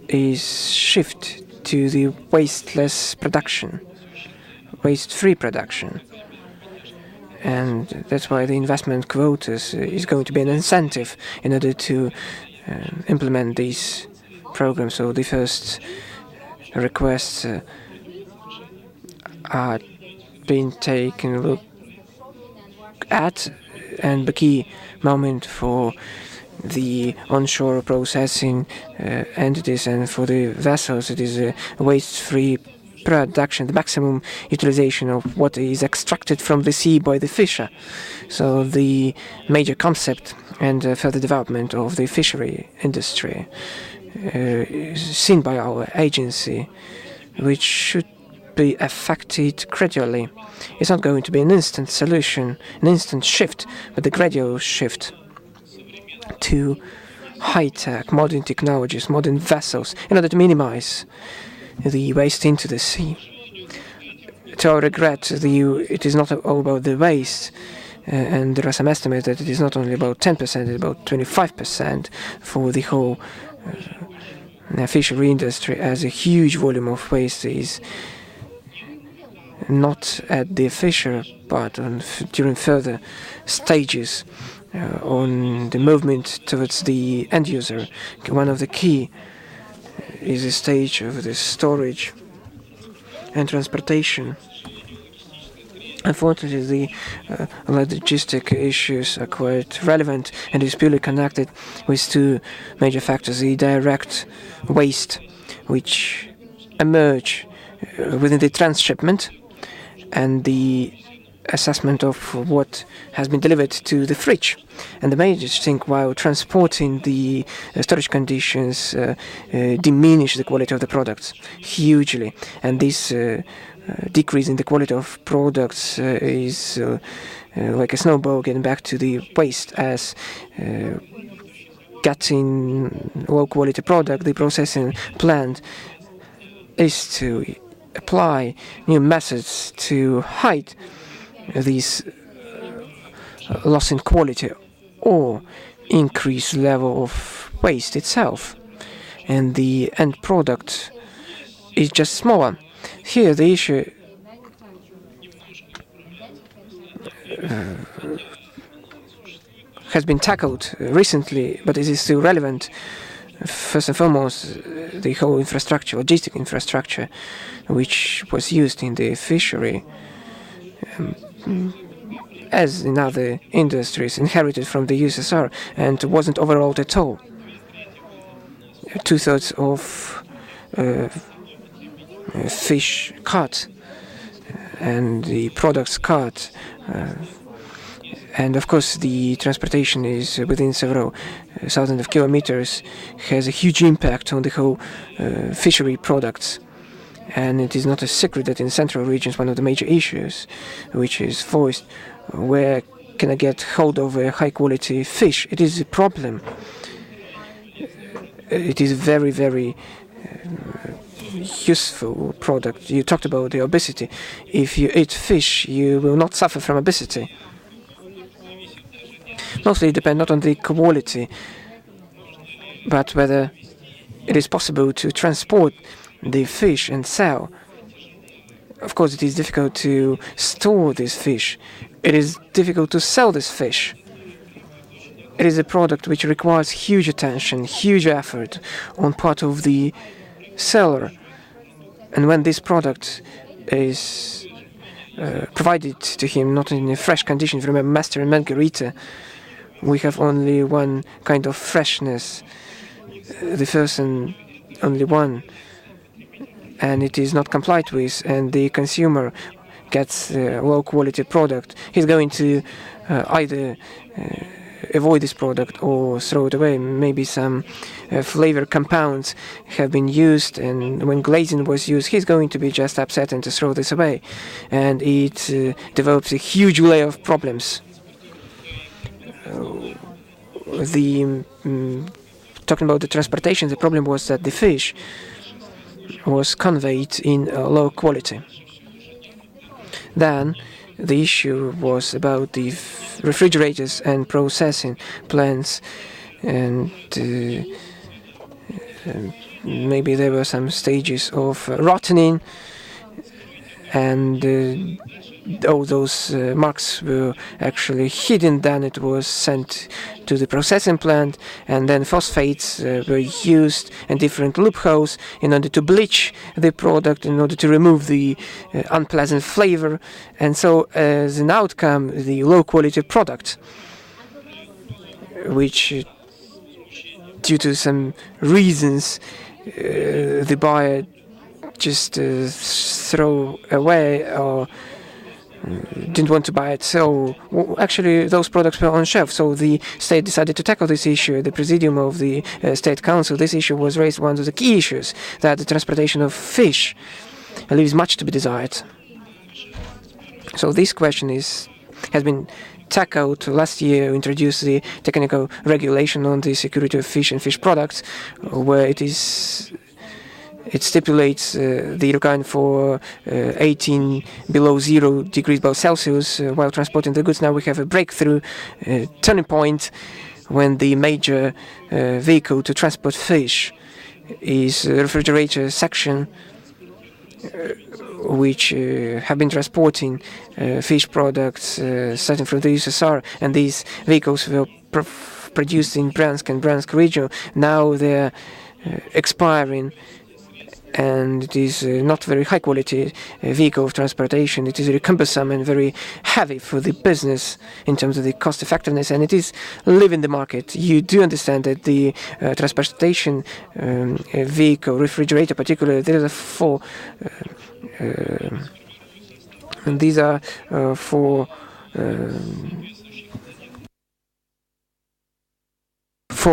S2: is shift to the wasteless production, waste-free production. And that's why the investment quotas is going to be an incentive in order to implement these programs. So the first requests are being taken a look at, and the key moment for the onshore processing entities and for the vessels, it is a waste-free production, the maximum utilization of what is extracted from the sea by the fisher. So the major concept and further development of the fishery industry is seen by our agency, which should be affected gradually. It's not going to be an instant solution, an instant shift, but a gradual shift to high-tech, modern technologies, modern vessels, in order to minimize the waste into the sea. To our regret, it is not all about the waste, and there are some estimates that it is not only about 10%, it's about 25% for the whole fishery industry, as a huge volume of waste is not at the fisher, but during further stages on the movement towards the end user. One of the key is a stage of the storage and transportation. Unfortunately, the logistic issues are quite relevant and is purely connected with two major factors: the direct waste, which emerge within the transshipment, and the assessment of what has been delivered to the fridge. And the major thing, while transporting, the storage conditions diminish the quality of the products hugely, and this decrease in the quality of products is like a snowball getting back to the waste, as getting low quality product, the processing plant is to apply new methods to hide these loss in quality or increase level of waste itself, and the end product is just smaller. Here the issue has been tackled recently, but it is still relevant. First and foremost, the whole infrastructure, logistic infrastructure, which was used in the fishery, as in other industries, inherited from the USSR and wasn't overhauled at all. 2/3 of fish caught and the products caught, and of course the transportation is within several thousands of kilometers, has a huge impact on the whole fishery products. And it is not a secret that in central regions one of the major issues, which is voiced, where can I get hold of a high quality fish? It is a problem. It is a very, very useful product. You talked about the obesity. If you eat fish, you will not suffer from obesity. Mostly it depends not on the quality, but whether it is possible to transport the fish and sell. Of course, it is difficult to store this fish. It is difficult to sell this fish. It is a product which requires huge attention, huge effort on part of the seller. And when this product is provided to him, not in a fresh condition, if you remember Master and Margarita, we have only one kind of freshness, the first and only one. and it is not complied with, and the consumer gets a low-quality product, he's going to either avoid this product or throw it away. Maybe some flavor compounds have been used, and when glazing was used, he's going to be just upset and to throw this away. And it develops a huge layer of problems. Talking about the transportation, the problem was that the fish was conveyed in low quality. Then the issue was about the refrigerators and processing plants, and maybe there were some stages of rotting, and all those marks were actually hidden. Then it was sent to the processing plant, and then phosphates were used and different loopholes in order to bleach the product, in order to remove the unpleasant flavor, and so as an outcome, the low-quality product, which due to some reasons the buyer just throw away or didn't want to buy it. So actually those products were on shelf. So the state decided to tackle this issue. The Presidium of the State Council, this issue was raised one of the key issues, that the transportation of fish leaves much to be desired. So this question has been tackled. Last year we introduced the technical regulation on the security of fish and fish products, where it stipulates the requirement for 18 below 0 degrees above Celsius while transporting the goods. Now we have a breakthrough turning point when the major vehicle to transport fish is a refrigerator section, which have been transporting fish products starting from the USSR, and these vehicles were produced in Bryansk and Bryansk region. Now they're expiring, and it is not very high quality vehicle of transportation. It is very cumbersome and very heavy for the business in terms of the cost effectiveness, and it is leaving the market. You do understand that the transportation vehicle, refrigerator particularly, there are four, and these are for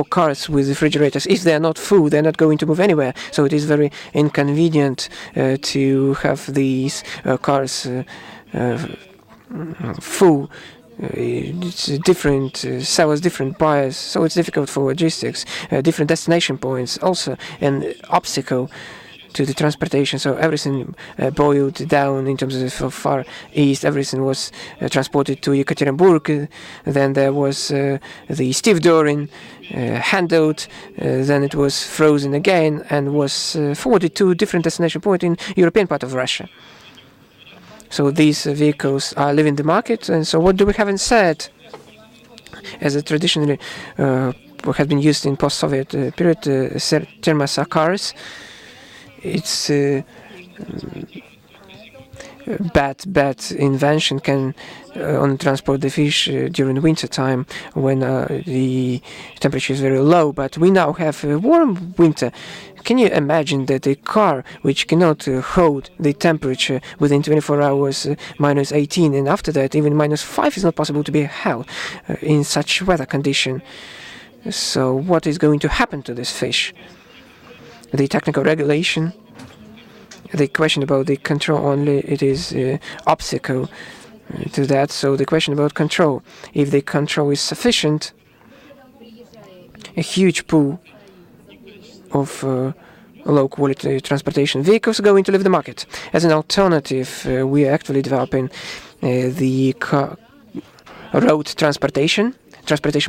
S2: cars with refrigerators. If they are not full, they're not going to move anywhere. So it is very inconvenient to have these cars full. It's different sellers, different buyers, so it's difficult for logistics. Different destination points, also an obstacle to the transportation. So everything boiled down in terms of Far East. Everything was transported to Yekaterinburg. Then there was the stevedoring handled. Then it was frozen again and was forwarded to different destination point in European part of Russia. So these vehicles are leaving the market. And so what do we have instead? As a traditionally has been used in post-Soviet period, thermos cars. It's bad invention can only transport the fish during winter time when the temperature is very low. But we now have a warm winter. Can you imagine that a car which cannot hold the temperature within 24 hours minus 18, and after that even minus 5 is not possible to be held in such weather condition? So what is going to happen to this fish? The technical regulation, the question about the control only, it is obstacle to that. So the question about control, if the control is sufficient, a huge pool of low-quality transportation vehicles are going to leave the market. As an alternative, we are actually developing the road transportation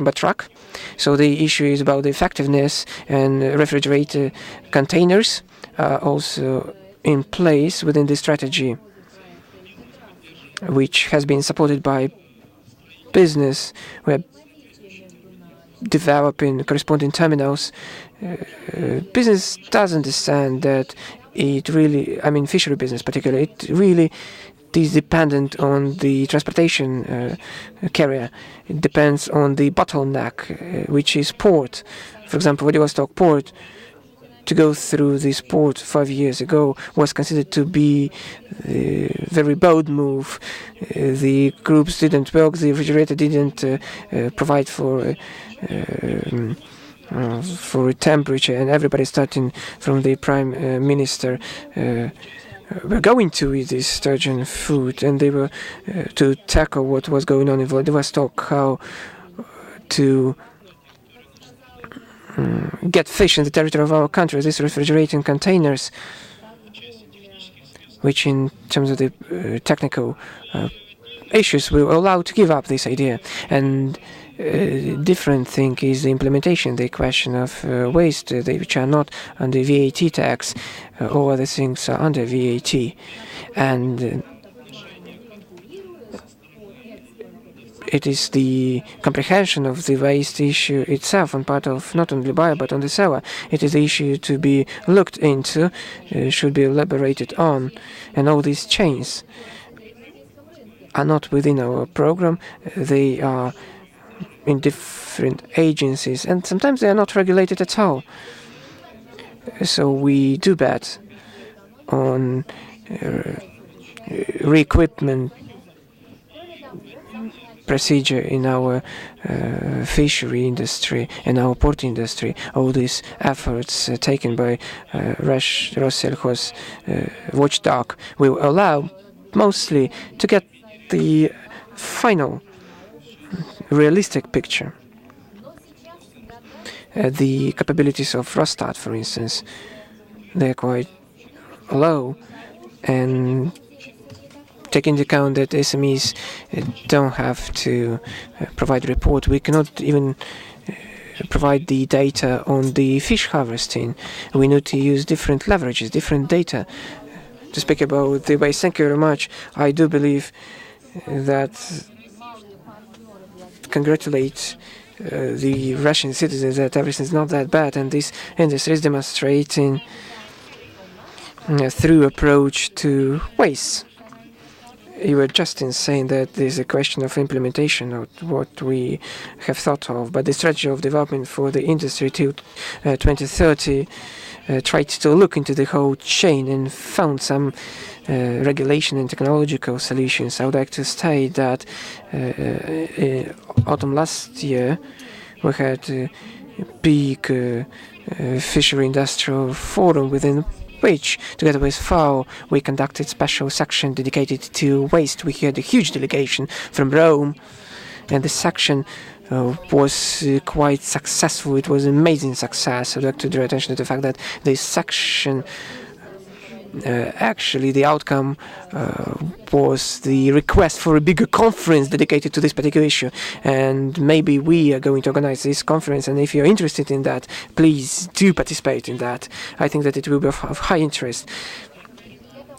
S2: by truck. So the issue is about the effectiveness, and refrigerator containers are also in place within the strategy, which has been supported by business. We're developing corresponding terminals. Business does understand that it really, fishery business particularly, it really is dependent on the transportation carrier. It depends on the bottleneck, which is port. For example, Vladivostok port to go through this port 5 years ago was considered to be a very bold move. The groups didn't work, the refrigerator didn't provide for a temperature, and everybody starting from the Prime Minister were going to eat this sturgeon food, and they were to tackle what was going on in Vladivostok, how to get fish in the territory of our country, these refrigerating containers, which in terms of the technical issues we were allowed to give up this idea. And different thing is the implementation, the question of waste, which are not under VAT tax, all other things are under VAT. And it is the comprehension of the waste issue itself on part of not only the buyer but on the seller. It is the issue to be looked into, should be elaborated on, and all these chains are not within our program. They are in different agencies, and sometimes they are not regulated at all. So we do bet on re-equipment procedure in our fishery industry and our port industry. All these efforts taken by Rossellcho's watchdog will allow mostly to get the final realistic picture. The capabilities of Rostad, for instance, they're quite low, and take into account that SMEs don't have to provide report. We cannot even provide the data on the fish harvesting. We need to use different leverages, different data. To speak about the waste, thank you very much. I do believe that congratulate the Russian citizens that everything is not that bad, and this industry is demonstrating through approach to waste. You were just saying that there's a question of implementation of what we have thought of, but the strategy of development for the industry till 2030 tried to look into the whole chain and found some regulation and technological solutions. I would like to state that autumn last year we had a big fishery industrial forum within which, together with FAO, we conducted special section dedicated to waste. We had a huge delegation from Rome, and the section was quite successful. It was an amazing success. I'd like to draw attention to the fact that this section, actually, the outcome was the request for a bigger conference dedicated to this particular issue. And maybe we are going to organize this conference. And if you're interested in that, please do participate in that. I think that it will be of high interest.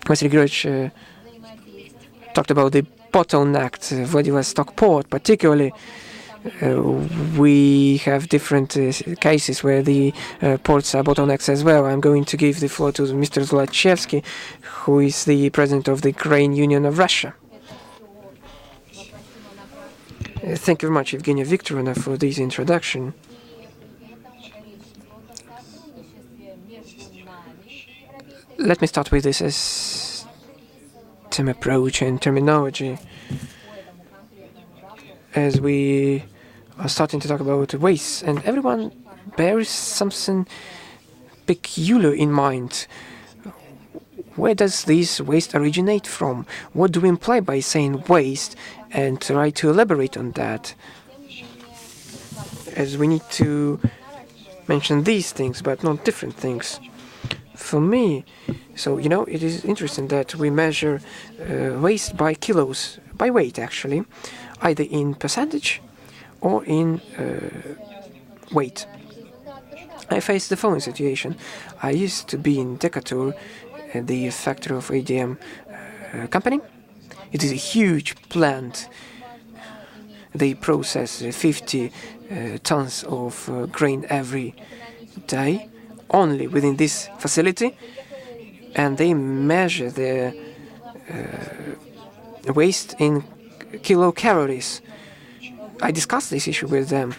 S2: Mr. Grich talked about the bottlenecked Vladivostok port, particularly. We have different cases where the ports are bottlenecks as well. I'm going to give the floor to Mr. Zlachevsky, who is the president of the Grain Union of Russia. Thank you very much, Evgenia Viktorovna, for this introduction. Let me start with this system approach and terminology. As we are starting to talk about waste, and everyone bears something peculiar in mind. Where does this waste originate from? What do we imply by saying waste, and try to elaborate on that? As we need to mention these things, but not different things. For me, so, it is interesting that we measure waste by kilos, by weight actually, either in percentage or in weight. I faced the following situation. I used to be in Decatur, the factory of ADM company. It is a huge plant. They process 50 tons of grain every day, only within this facility, and they measure the waste in kilocalories. I discussed this issue with them.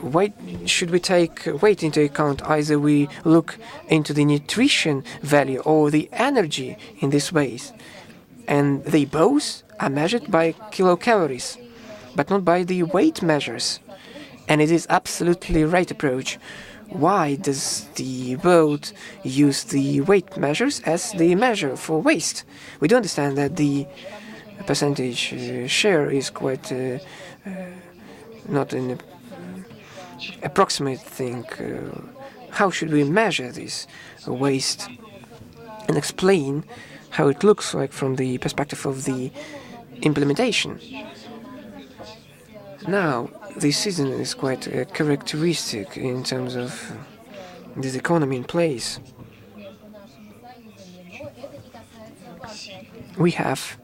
S2: Why should we take weight into account? Either we look into the nutrition value or the energy in this ways. And they both are measured by kilocalories, but not by the weight measures. And it is absolutely right approach. Why does the world use the weight measures as the measure for waste? We do understand that the percentage share is quite not an approximate thing. How should we measure this waste and explain how it looks like from the perspective of the implementation? Now, this season is quite characteristic in terms of this economy in place. We have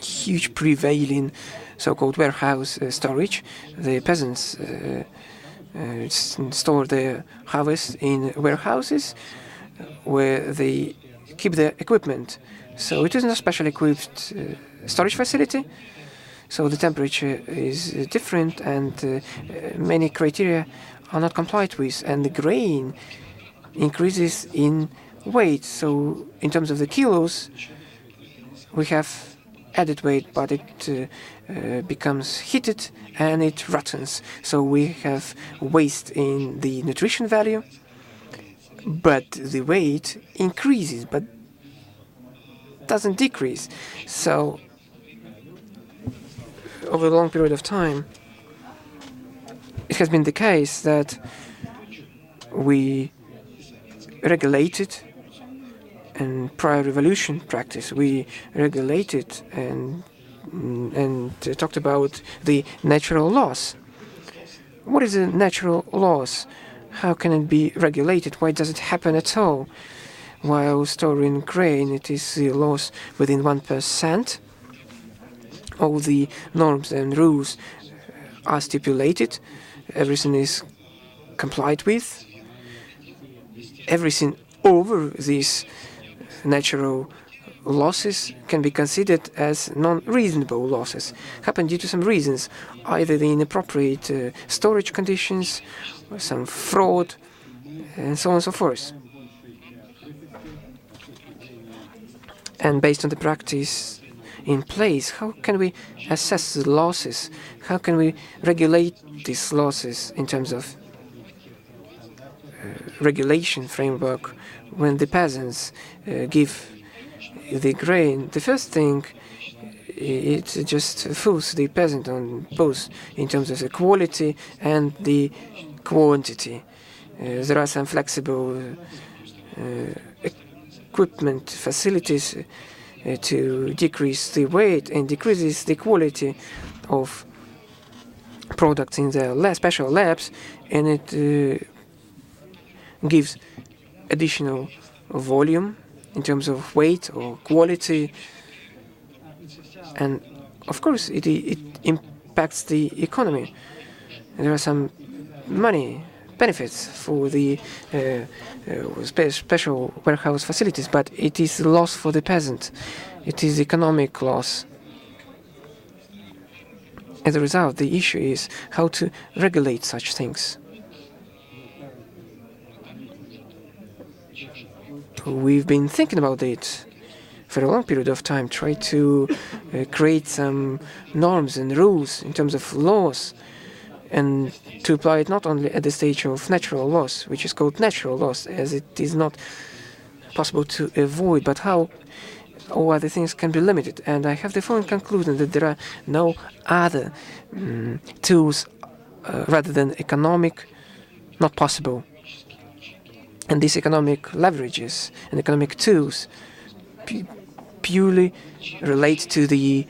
S2: huge prevailing so-called warehouse storage. The peasants store their harvest in warehouses where they keep their equipment. So it isn't a specially equipped storage facility. So the temperature is different and many criteria are not complied with, and the grain increases in weight. So in terms of the kilos, we have added weight, but it becomes heated and it rottens. So we have waste in the nutrition value, but the weight increases, but doesn't decrease. So over a long period of time, it has been the case that we regulated, and prior revolution practice, we regulated and talked about the natural laws. What is a natural laws? How can it be regulated? Why does it happen at all? While storing grain, it is the laws within 1%. All the norms and rules are stipulated. Everything is complied with. Everything over these natural losses can be considered as non-reasonable losses, happen due to some reasons, either the inappropriate storage conditions, or some fraud, and so on and so forth. And based on the practice in place, how can we assess the losses? How can we regulate these losses in terms of regulation framework? When the peasants give the grain, the first thing, it just fools the peasant on both in terms of the quality and the quantity. There are some flexible equipment facilities to decrease the weight and decreases the quality of products in the special labs, and it gives additional volume in terms of weight or quality, and of course it impacts the economy. There are some money benefits for the special warehouse facilities, but it is a loss for the peasant. It is economic loss. As a result, the issue is how to regulate such things. We've been thinking about it for a long period of time, try to create some norms and rules in terms of laws, and to apply it not only at the stage of natural laws, which is called natural laws, as it is not possible to avoid, but how all other things can be limited. And I have the following conclusion, that there are no other tools rather than economic, not possible. And these economic leverages and economic tools purely relate to the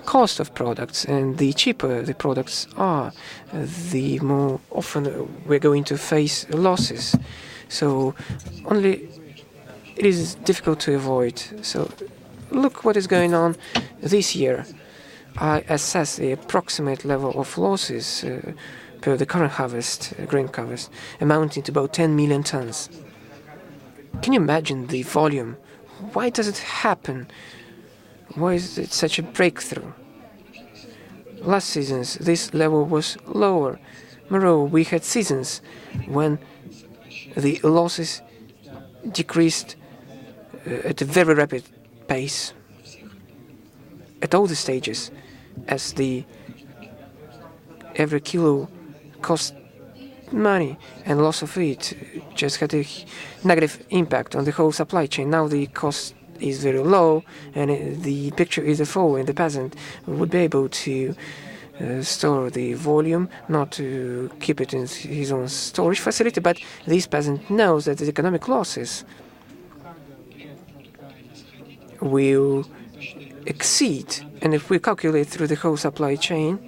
S2: cost of products, and the cheaper the products are, the more often we're going to face losses. So only it is difficult to avoid. So look what is going on this year. I assess the approximate level of losses per the current harvest, grain harvest, amounting to about 10 million tons. Can you imagine the volume? Why does it happen? Why is it such a breakthrough? last seasons, this level was lower. Moreover, we had seasons when the losses decreased at a very rapid pace at all the stages, as every kilo cost money, and loss of it just had a negative impact on the whole supply chain. Now the cost is very low, and the picture is the following: the peasant would be able to store the volume, not to keep it in his own storage facility, but this peasant knows that the economic losses will exceed, and if we calculate through the whole supply chain,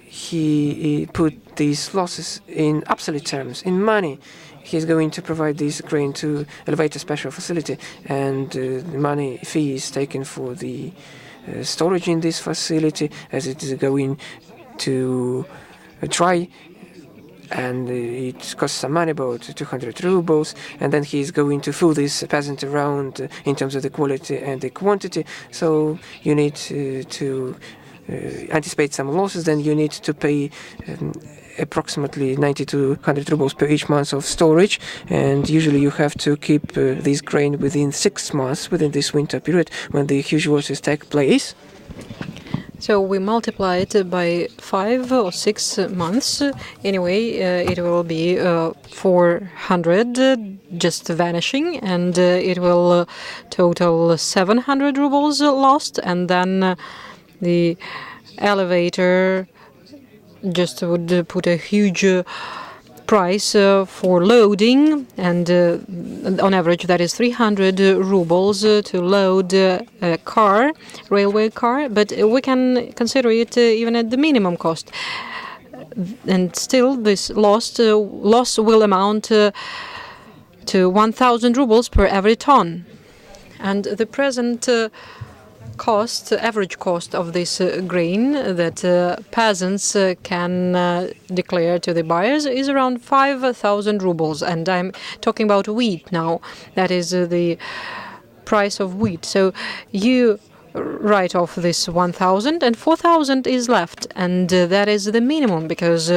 S2: he put these losses in absolute terms, in money. He's going to provide this grain to elevate a special facility, and the money fee is taken for the storage in this facility, as it is going to dry, and it costs some money, about 200 rubles, and then he's going to fool this peasant around in terms of the quality and the quantity. So you need to anticipate some losses, then you need to pay approximately 90 to 100 rubles per each month of storage, and usually you have to keep this grain within 6 months, within this winter period when the huge losses take place.
S1: So we multiply it by 5 or 6 months. Anyway, it will be 400 just vanishing, and it will total 700 rubles lost, and then the elevator just would put a huge price for loading, and on average that is 300 rubles to load a car, railway car, but we can consider it even at the minimum cost, and still this loss will amount to 1,000 rubles per every ton. And the present average cost of this grain that peasants can declare to the buyers is around 5,000 rubles. And I'm talking about wheat now. That is the price of wheat. So you write off this 1,000 and 4,000 is left. And that is the minimum, because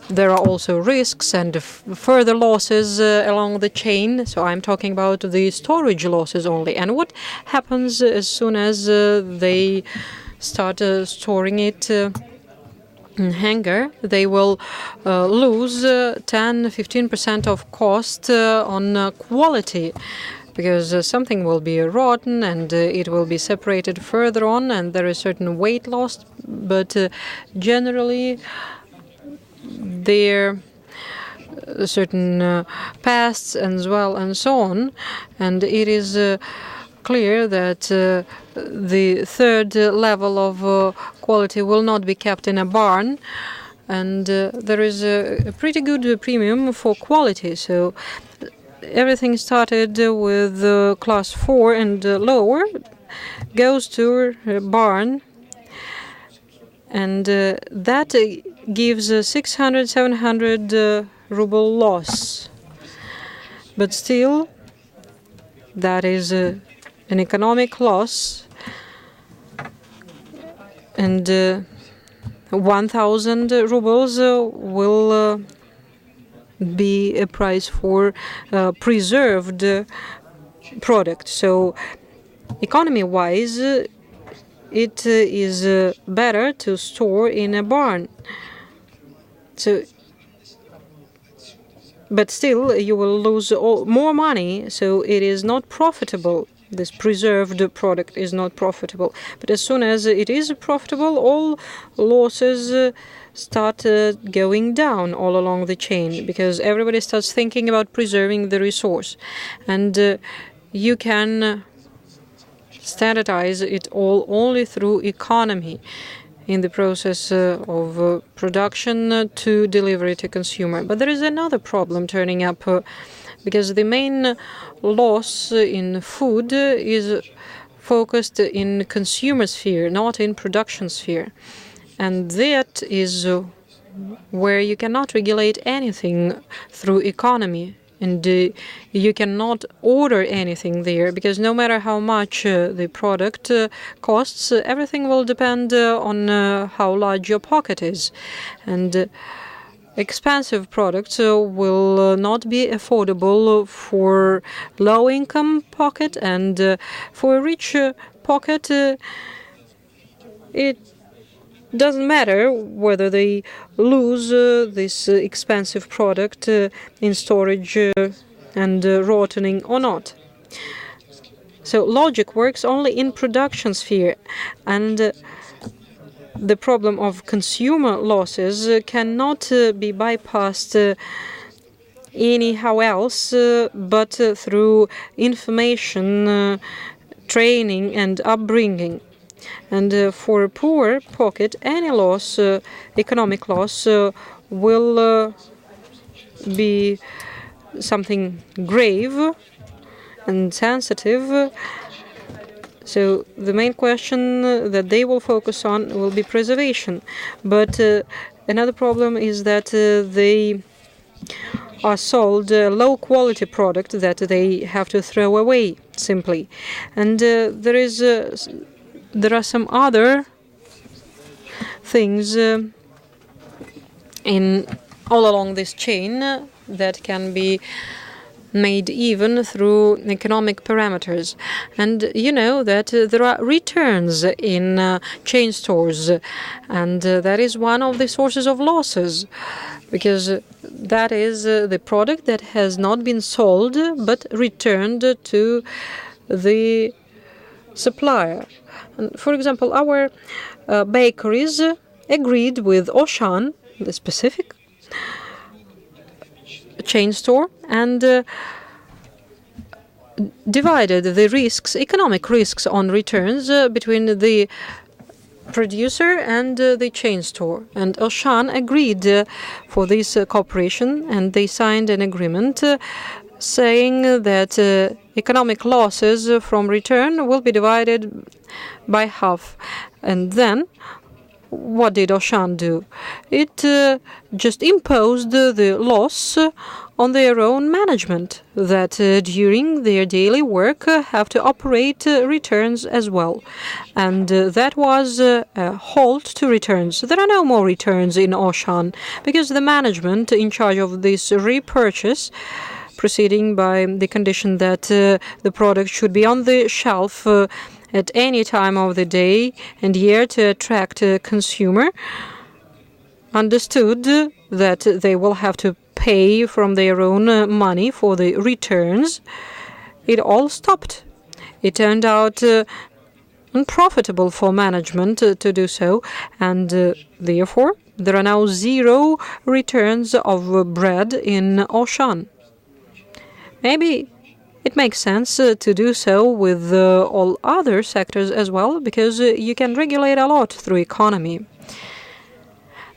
S1: there are also risks and further losses along the chain. So I'm talking about the storage losses only. And what happens as soon as they start storing it in hangar? They will lose 10-15% of cost on quality, because something will be rotten and it will be separated further on, and there is certain weight loss. But generally, there are certain pests as well, and so on. And it is clear that the third level of quality will not be kept in a barn, and there is a pretty good premium for quality. So everything started with class 4 and lower goes to a barn, and that gives 600-700 ruble loss. But still, that is an economic loss, and 1,000 rubles will be a price for preserved product. So economy-wise, it is better to store in a barn. So, but still, you will lose more money, so it is not profitable. This preserved product is not profitable. But as soon as it is profitable, all losses start going down all along the chain, because everybody starts thinking about preserving the resource. And you can standardize it all only through economy in the process of production to delivery to consumer. But there is another problem turning up, because the main loss in food is focused in consumer sphere, not in production sphere. And that is where you cannot regulate anything through economy. and you cannot order anything there, because no matter how much the product costs, everything will depend on how large your pocket is. And expensive products will not be affordable for low-income pocket, and for a rich pocket it doesn't matter whether they lose this expensive product in storage and rotting or not. So logic works only in production sphere, and the problem of consumer losses cannot be bypassed anyhow else but through information, training and upbringing. And for a poor pocket, any loss, economic loss, will be something grave and sensitive. So the main question that they will focus on will be preservation. But another problem is that they are sold a low-quality product that they have to throw away simply. And there are some other things in all along this chain that can be made even through economic parameters. And you know that there are returns in chain stores, and that is one of the sources of losses, because that is the product that has not been sold but returned to the supplier. And for example, our bakeries agreed with Auchan, the specific chain store, and divided the risks, economic risks on returns between the producer and the chain store. And Auchan agreed for this cooperation, and they signed an agreement saying that economic losses from return will be divided by half. And then what did Auchan do? It just imposed the loss on their own management, that during their daily work have to operate returns as well. And that was a halt to returns. There are no more returns in Auchan, because the management in charge of this repurchase, proceeding by the condition that the product should be on the shelf at any time of the day and year to attract a consumer, understood that they will have to pay from their own money for the returns. It all stopped. It turned out unprofitable for management to do so, and therefore there are now 0 returns of bread in Auchan. Maybe it makes sense to do so with all other sectors as well, because you can regulate a lot through economy.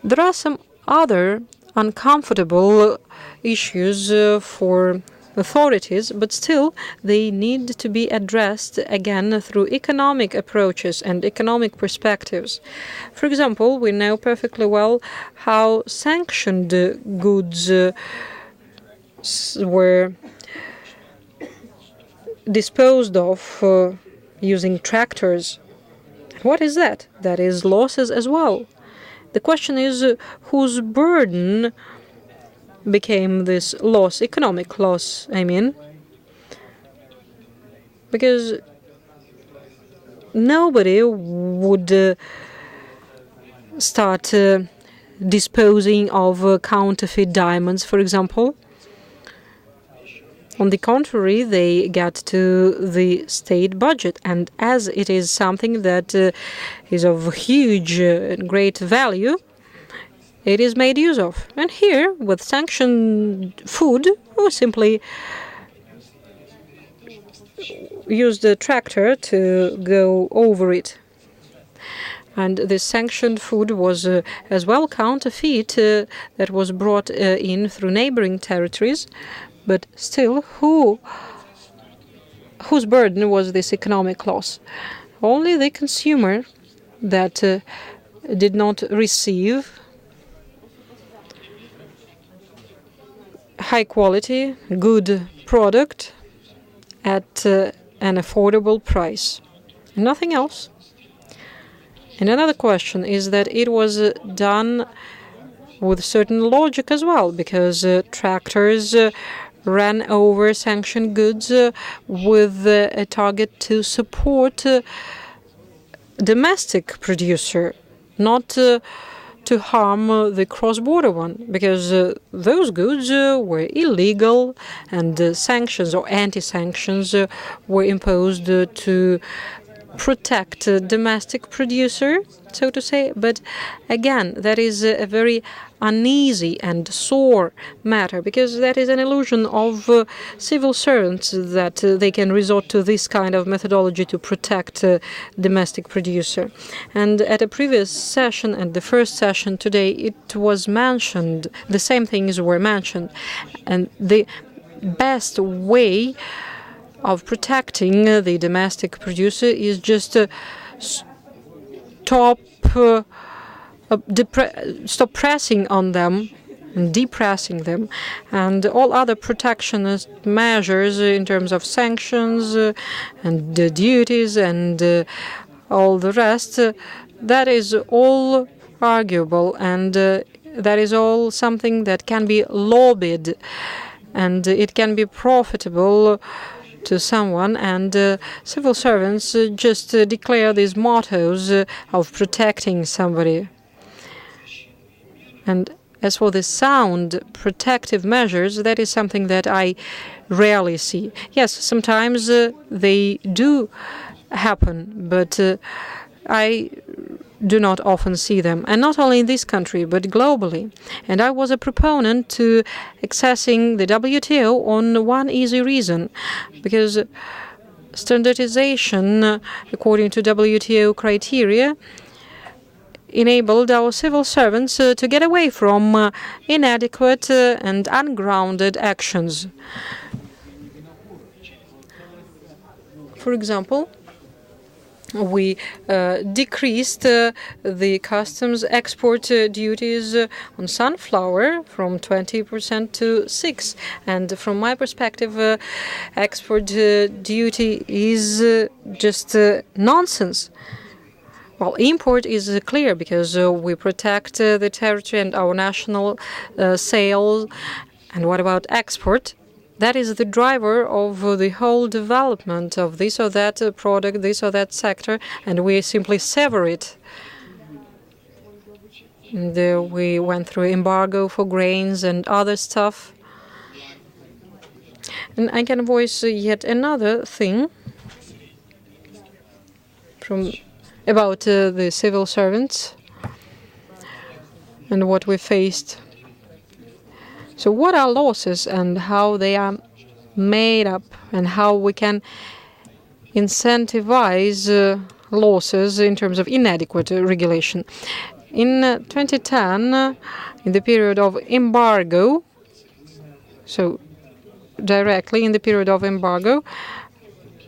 S1: There are some other uncomfortable issues for authorities, but still they need to be addressed again through economic approaches and economic perspectives. For example, we know perfectly well how sanctioned goods were disposed of using tractors. What is that? That is losses as well. The question is whose burden became this loss, economic loss, I mean. Because nobody would start disposing of counterfeit diamonds, for example. On the contrary, they get to the state budget, and as it is something that is of huge and great value, it is made use of. And here, with sanctioned food, we simply use the tractor to go over it. And this sanctioned food was as well counterfeit that was brought in through neighboring territories. But still, whose burden was this economic loss? Only the consumer that did not receive high quality, good product at an affordable price. Nothing else. And another question is that it was done with certain logic as well, because tractors ran over sanctioned goods with a target to support domestic producer, not to harm the cross-border one, because those goods were illegal, and sanctions or anti-sanctions were imposed to protect domestic producer, so to say. But again, that is a very uneasy and sore matter, because that is an illusion of civil servants that they can resort to this kind of methodology to protect domestic producer. And at a previous session, at the first session today, it was mentioned, the same things were mentioned, and the best way of protecting the domestic producer is just stop pressing on them and depressing them, and all other protectionist measures in terms of sanctions and duties and all the rest, that is all arguable, and that is all something that can be lobbied, and it can be profitable to someone, and civil servants just declare these mottos of protecting somebody. And as for the sound protective measures, that is something that I rarely see. Yes, sometimes they do happen, but I do not often see them, and not only in this country, but globally. And I was a proponent to accessing the WTO on one easy reason, because standardization according to WTO criteria enabled our civil servants to get away from inadequate and ungrounded actions. For example, we decreased the customs export duties on sunflower from 20% to 6%. And from my perspective, export duty is just nonsense. Well, import is clear, because we protect the territory and our national sales. And what about export? That is the driver of the whole development of this or that product, this or that sector, and we simply sever it. And we went through embargo for grains and other stuff. And I can voice yet another thing about the civil servants and what we faced. So what are losses and how they are made up, and how we can incentivize losses in terms of inadequate regulation? In 2010, in the period of embargo, so directly in the period of embargo,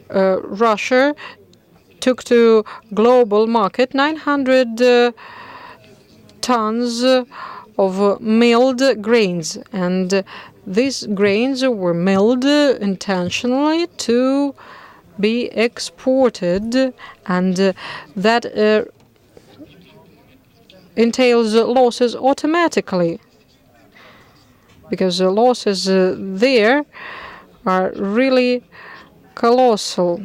S1: Russia took to global market 900 tons of milled grains, and these grains were milled intentionally to be exported, and that entails losses automatically, because the losses there are really colossal.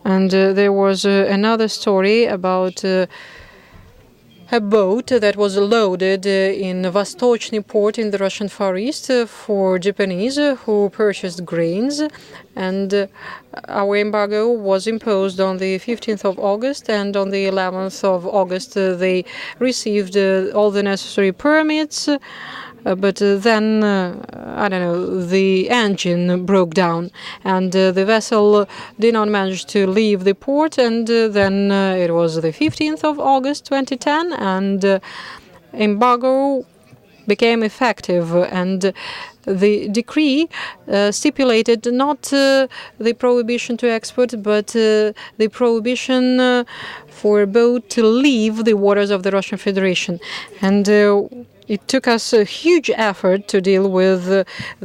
S1: And there was another story about a boat that was loaded in Vostochny port in the Russian Far East for Japanese who purchased grains. And our embargo was imposed on the 15th of August, and on the 11th of August they received all the necessary permits. But then, I don't know, the engine broke down, and the vessel did not manage to leave the port. And then it was the 15th of August 2010, and embargo became effective, and the decree stipulated not the prohibition to export, but the prohibition for a boat to leave the waters of the Russian Federation. And it took us a huge effort to deal with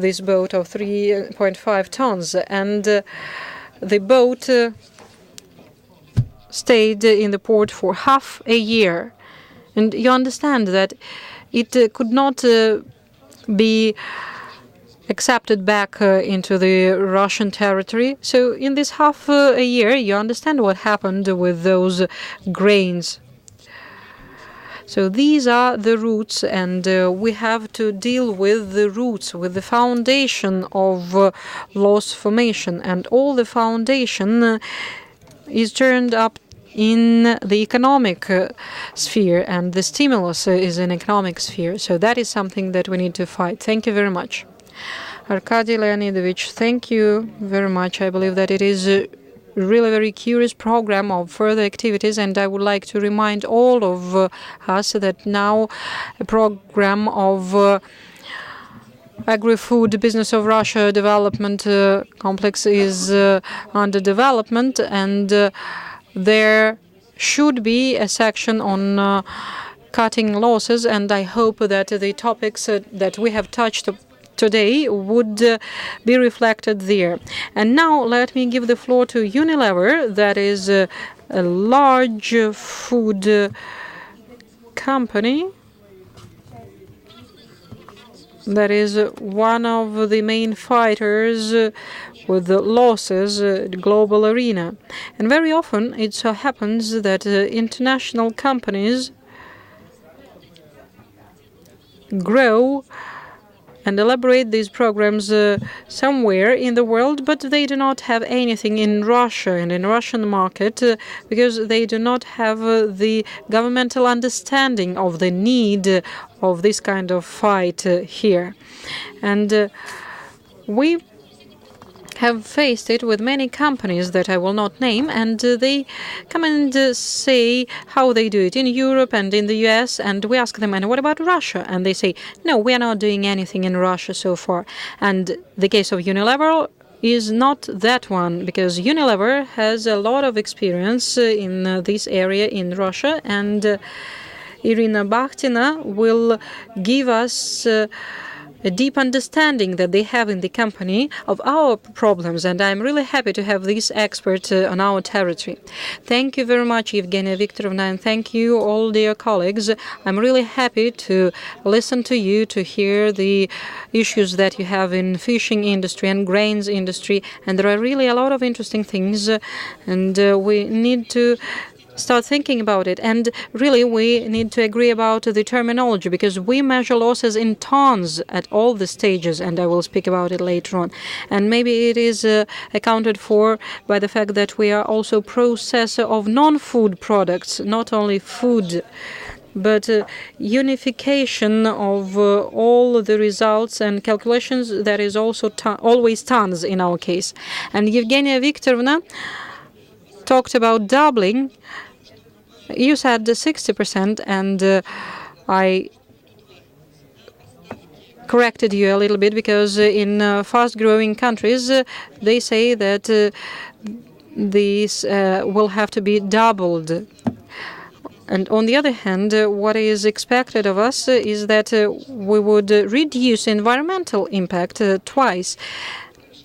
S1: this boat of 3.5 tons. And the boat stayed in the port for half a year. And you understand that it could not be accepted back into the Russian territory. So in this half a year, you understand what happened with those grains. So these are the roots, and we have to deal with the roots, with the foundation of loss formation. And all the foundation is turned up in the economic sphere, and the stimulus is in economic sphere. So that is something that we need to fight. Thank you very much. Arkady Leonidovich, thank you very much. I believe that it is a really very curious program of further activities, and I would like to remind all of us that now a program of Agri-Food Business of Russia Development Complex is under development, and there should be a section on cutting losses, and I hope that the topics that we have touched today would be reflected there. And now let me give the floor to Unilever, that is a large food company that is one of the main fighters with the losses in the global arena. And very often it so happens that international companies grow and elaborate these programs somewhere in the world, but they do not have anything in Russia and in Russian market because they do not have the governmental understanding of the need of this kind of fight here. And we have faced it with many companies that I will not name, and they come and say how they do it in Europe and in the US, and we ask them, and what about Russia? And they say, no, we are not doing anything in Russia so far. And the case of Unilever is not that one, because Unilever has a lot of experience in this area in Russia, and Irina Bakhtina will give us a deep understanding that they have in the company of our problems, and I'm really happy to have this expert on our territory. Thank you very much, Evgenia Viktorovna, and thank you all dear colleagues. I'm really happy to listen to you, to hear the issues that you have in fishing industry and grains industry, and there are really a lot of interesting things, and we need to start thinking about it. And really, we need to agree about the terminology, because we measure losses in tons at all the stages, and I will speak about it later on. And maybe it is accounted for by the fact that we are also processor of non-food products, not only food, but unification of all the results and calculations. That is also always tons in our case. And Evgenia Viktorovna talked about doubling. You said 60%, and I corrected you a little bit, because in fast-growing countries, they say that these will have to be doubled. And on the other hand, what is expected of us is that we would reduce environmental impact twice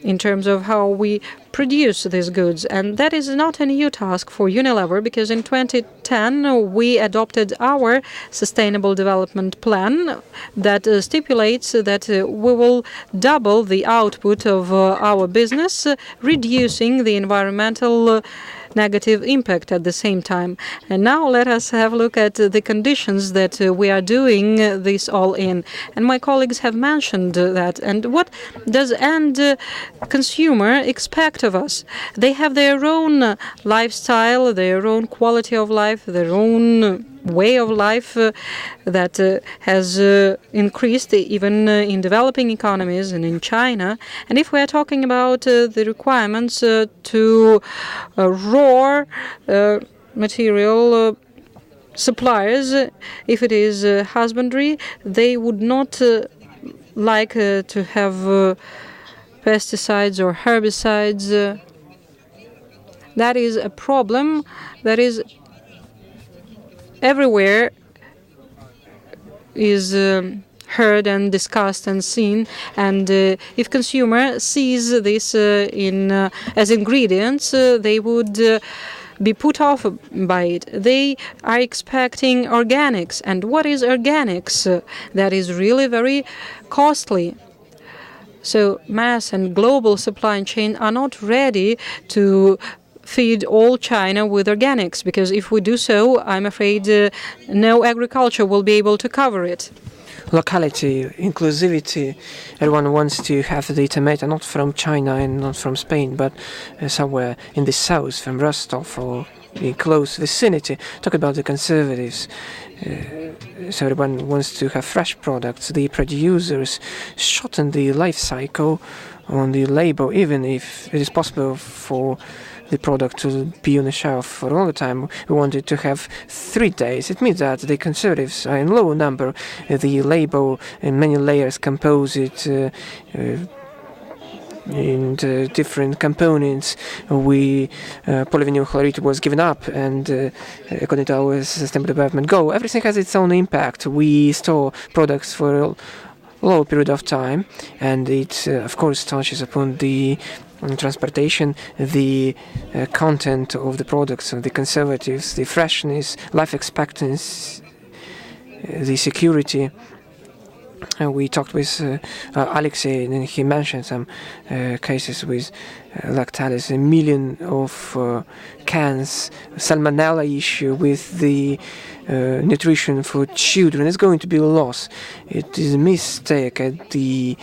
S1: in terms of how we produce these goods. And that is not a new task for Unilever, because in 2010 we adopted our sustainable development plan that stipulates that we will double the output of our business, reducing the environmental negative impact at the same time. And now let us have a look at the conditions that we are doing this all in. And my colleagues have mentioned that. And what does end consumer expect of us? They have their own lifestyle, their own quality of life, their own way of life that has increased even in developing economies and in China. And if we are talking about the requirements to raw material suppliers, if it is husbandry, they would not like to have pesticides or herbicides. That is a problem that is everywhere, is heard and discussed and seen. And if consumer sees this as ingredients, they would be put off by it. They are expecting organics. And what is organics? That is really very costly. So mass and global supply chain are not ready to feed all China with organics, because if we do so, I'm afraid no agriculture will be able to cover it.
S2: Locality, inclusivity. Everyone wants to have the tomato not from China and not from Spain, but somewhere in the south, from Rostov or in close vicinity. Talk about the conservatives. So everyone wants to have fresh products. The producers shorten the life cycle on the label, even if it is possible for the product to be on the shelf for a longer time. We wanted to have 3 days. It means that the conservatives are in low number. The label in many layers compose it in different components. Polyvinyl chloride was given up, and according to our sustainable development goal, everything has its own impact. We store products for a low period of time, and it of course touches upon the transportation, the content of the products, of the conservatives, the freshness, life expectancy, the security. We talked with Alexei, and he mentioned some cases with Lactalis, 1 million of cans, salmonella issue with the nutrition for children. It's going to be a loss. It is a mistake at the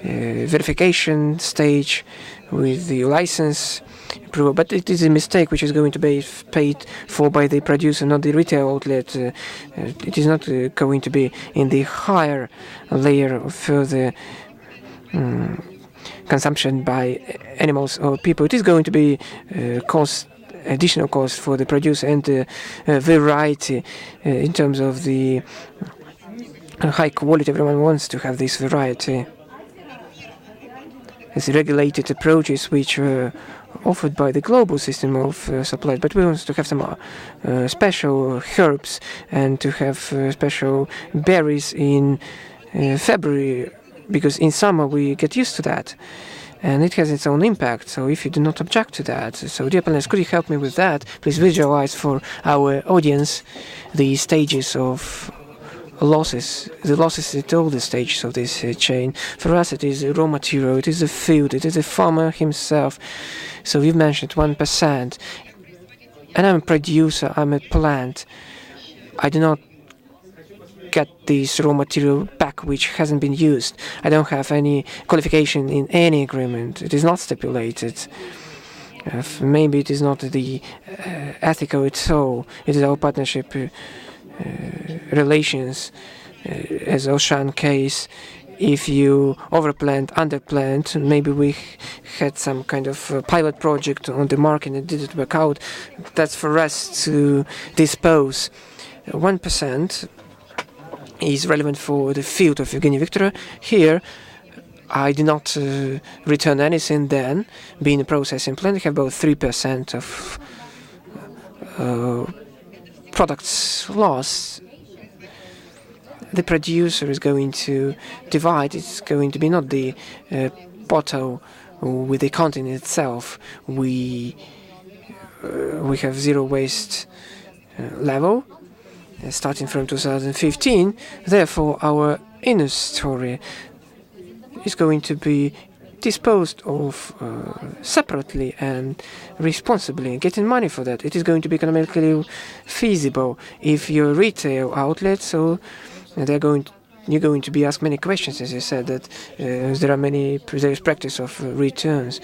S2: verification stage with the license approval, but it is a mistake which is going to be paid for by the producer, not the retail outlet. It is not going to be in the higher layer of further consumption by animals or people. It is going to be additional cost for the producer, and variety in terms of the high quality. Everyone wants to have this variety. As regulated approaches which were offered by the global system of supply, but we want to have some special herbs and to have special berries in February, because in summer we get used to that, and it has its own impact. So if you do not object to that, so dear panelists, could you help me with that? Please visualize for our audience the stages of losses. The losses at all the stages of this chain. For us, it is a raw material, it is a field, it is a farmer himself. So you've mentioned 1%, and I'm a producer, I'm a plant. I do not get this raw material back which hasn't been used. I don't have any qualification in any agreement. It is not stipulated. Maybe it is not the ethical at all. It is our partnership relations, as Oshan case. If you overplant, underplant, maybe we had some kind of pilot project on the market and it didn't work out. That's for us to dispose. 1% is relevant for the field of Evgeny Victor. Here, I do not return anything then. Being a processing plant, I have about 3% of products lost. The producer is going to divide. It's going to be not the bottle with the content itself. We have zero waste level starting from 2015. Therefore, our inner story is going to be disposed of separately and responsibly, getting money for that. It is going to be economically feasible. If your retail outlet, so you're going to be asked many questions, as you said, that there is practice of returns,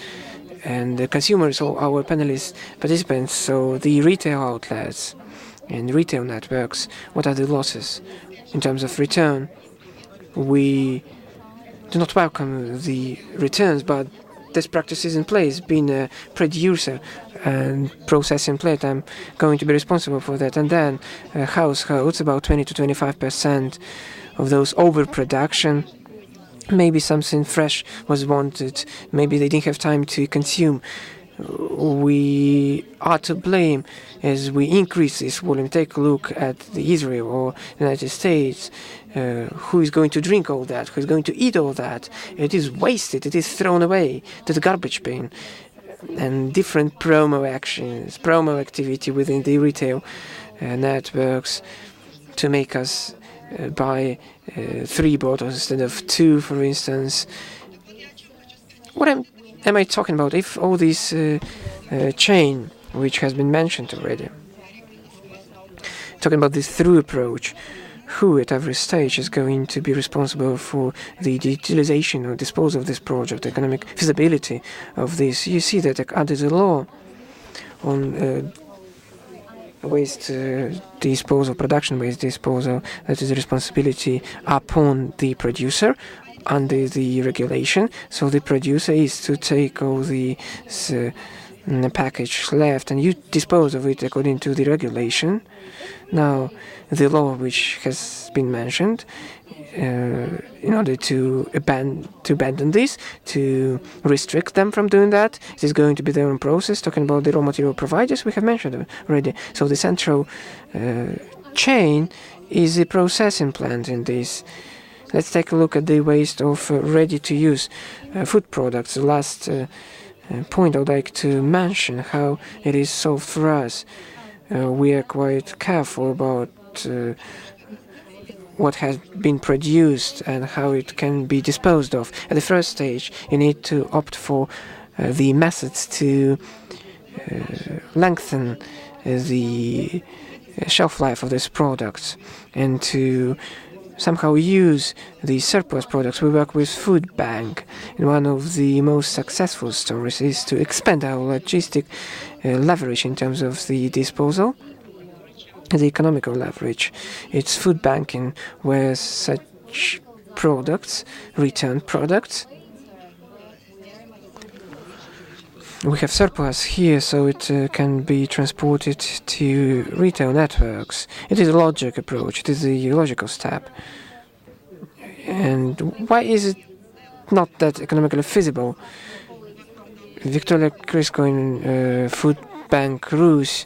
S2: and the consumers or our panelists, participants, so the retail outlets and retail networks, what are the losses in terms of return? We do not welcome the returns, but this practice is in place, being a producer and processing plant, I'm going to be responsible for that. And then households, about 20 to 25% of those overproduction. Maybe something fresh was wanted. Maybe they didn't have time to consume. We are to blame as we increase this volume. Take a look at Israel or the United States. Who is going to drink all that? Who is going to eat all that? It is wasted. It is thrown away to the garbage bin. And different promo actions, promo activity within the retail networks to make us buy 3 bottles instead of 2, for instance. What am I talking about? If all this chain, which has been mentioned already, talking about this through approach, who at every stage is going to be responsible for the utilization or disposal of this project, economic feasibility of this? You see that under the law on waste disposal, production waste disposal, that is a responsibility upon the producer under the regulation. So the producer is to take all the package left and you dispose of it according to the regulation. Now, the law which has been mentioned, in order to abandon this, to restrict them from doing that, it is going to be their own process. Talking about the raw material providers, we have mentioned already. So the central chain is a processing plant in this. Let's take a look at the waste of ready-to-use food products. The last point I would like to mention how it is solved for us. We are quite careful about what has been produced and how it can be disposed of. At the first stage, you need to opt for the methods to lengthen the shelf life of these products and to somehow use the surplus products. We work with Food Bank, and one of the most successful stories is to expand our logistic leverage in terms of the disposal, the economical leverage. It's food banking where such products, returned products, we have surplus here, so it can be transported to retail networks. It is a logic approach. It is a logical step. And why is it not that economically feasible? Victoria Krisko in Food Bank rules,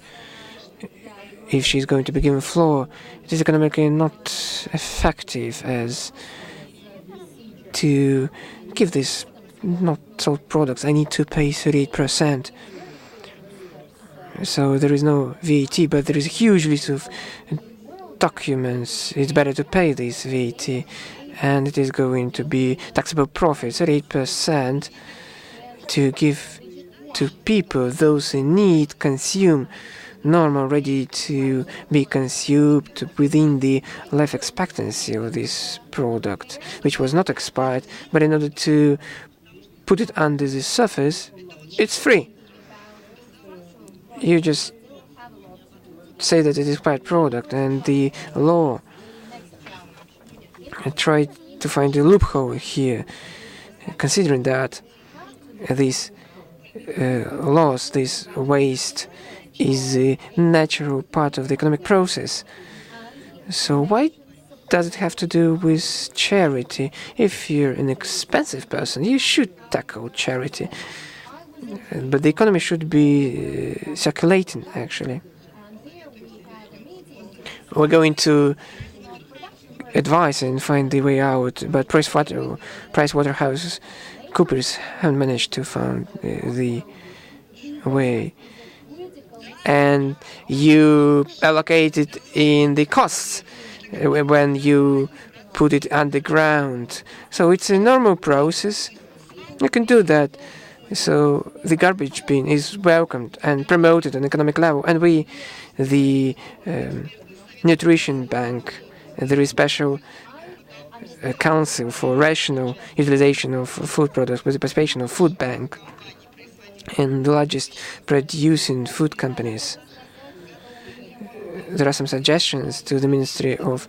S2: if she's going to be given floor, it is economically not effective as to give this not sold products. I need to pay 38%. So there is no VAT, but there is a huge list of documents. It's better to pay this VAT, and it is going to be taxable profits, 38%, to give to people, those in need, consume normal, ready to be consumed within the life expectancy of this product, which was not expired, but in order to put it under the surface, it's free. You just say that it is expired product, and the law tried to find a loophole here, considering that this loss, this waste, is a natural part of the economic process. So why does it have to do with charity? If you're an expensive person, you should tackle charity. But the economy should be circulating, actually. We're going to advise and find the way out, but PricewaterhouseCoopers haven't managed to find the way. And you allocate it in the costs when you put it underground. So it's a normal process. You can do that. So the garbage bin is welcomed and promoted on economic level. And we, the Nutrition Bank, there is special council for rational utilization of food products with the participation of Food Bank and the largest producing food companies. There are some suggestions to the Ministry of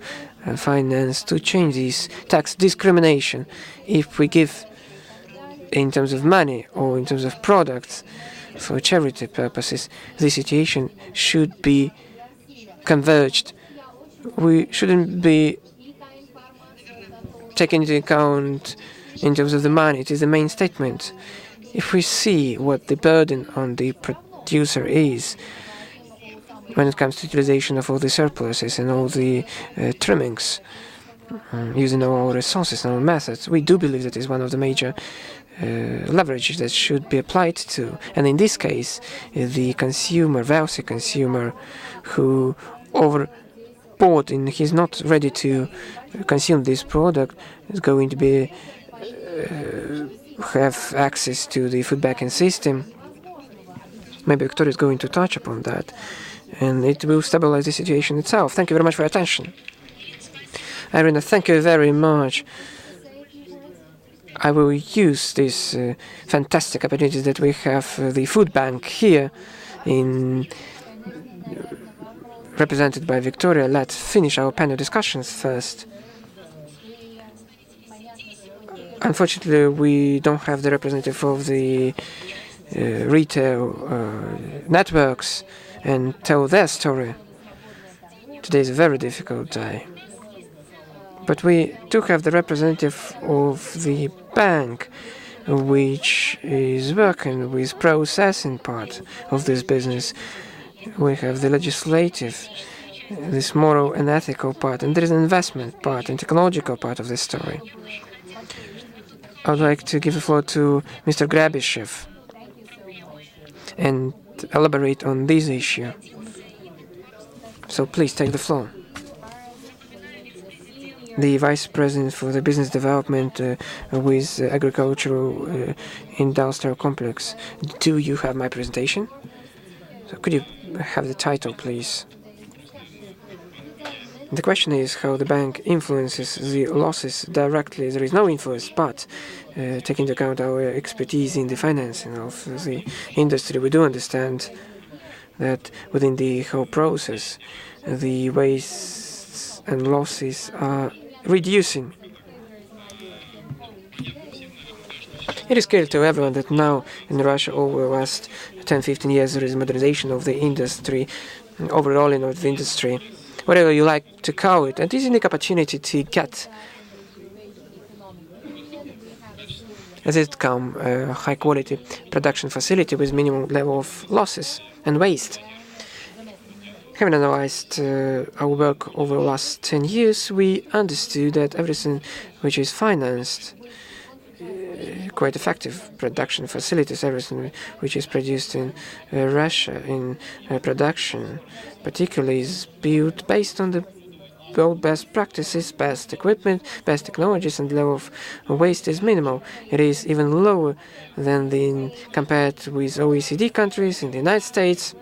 S2: Finance to change this tax discrimination. If we give in terms of money or in terms of products for charity purposes, the situation should be converged. We shouldn't be taken into account in terms of the money. It is the main statement. If we see what the burden on the producer is when it comes to utilization of all the surpluses and all the trimmings, using our resources and our methods, we do believe that is one of the major leverages that should be applied to. And in this case, the consumer, wealthy consumer, who overbought and he's not ready to consume this product, is going to be have access to the food banking system. Maybe Victoria is going to touch upon that, and it will stabilize the situation itself. Thank you very much for your attention. Irina, thank you very much. I will use these fantastic opportunities that we have the food bank here, represented by Victoria. Let's finish our panel discussions first. Unfortunately, we don't have the representative of the retail networks and tell their story. Today is a very difficult day. But we do have the representative of the bank, which is working with processing part of this business. We have the legislative, this moral and ethical part, and there is an investment part and technological part of this story. I would like to give the floor to Mr. Grabishev and elaborate on this issue. So please take the floor. The Vice President for the Business Development with Agricultural Industrial Complex. Do you have my presentation? So could you have the title, please? The question is how the bank influences the losses directly. There is no influence, but taking into account our expertise in the financing of the industry, we do understand that within the whole process, the wastes and losses are reducing. It is clear to everyone that now in Russia over the last 10-15 years there is modernization of the industry, overhauling of the industry, whatever you like to call it, and this is a unique opportunity to get as it come a high quality production facility with minimum level of losses and waste. Having analyzed our work over the last 10 years, we understood that everything which is financed, quite effective production facilities, everything which is produced in Russia in production, particularly is built based on the best practices, best equipment, best technologies, and the level of waste is minimal. It is even lower than compared with OECD countries in the United States.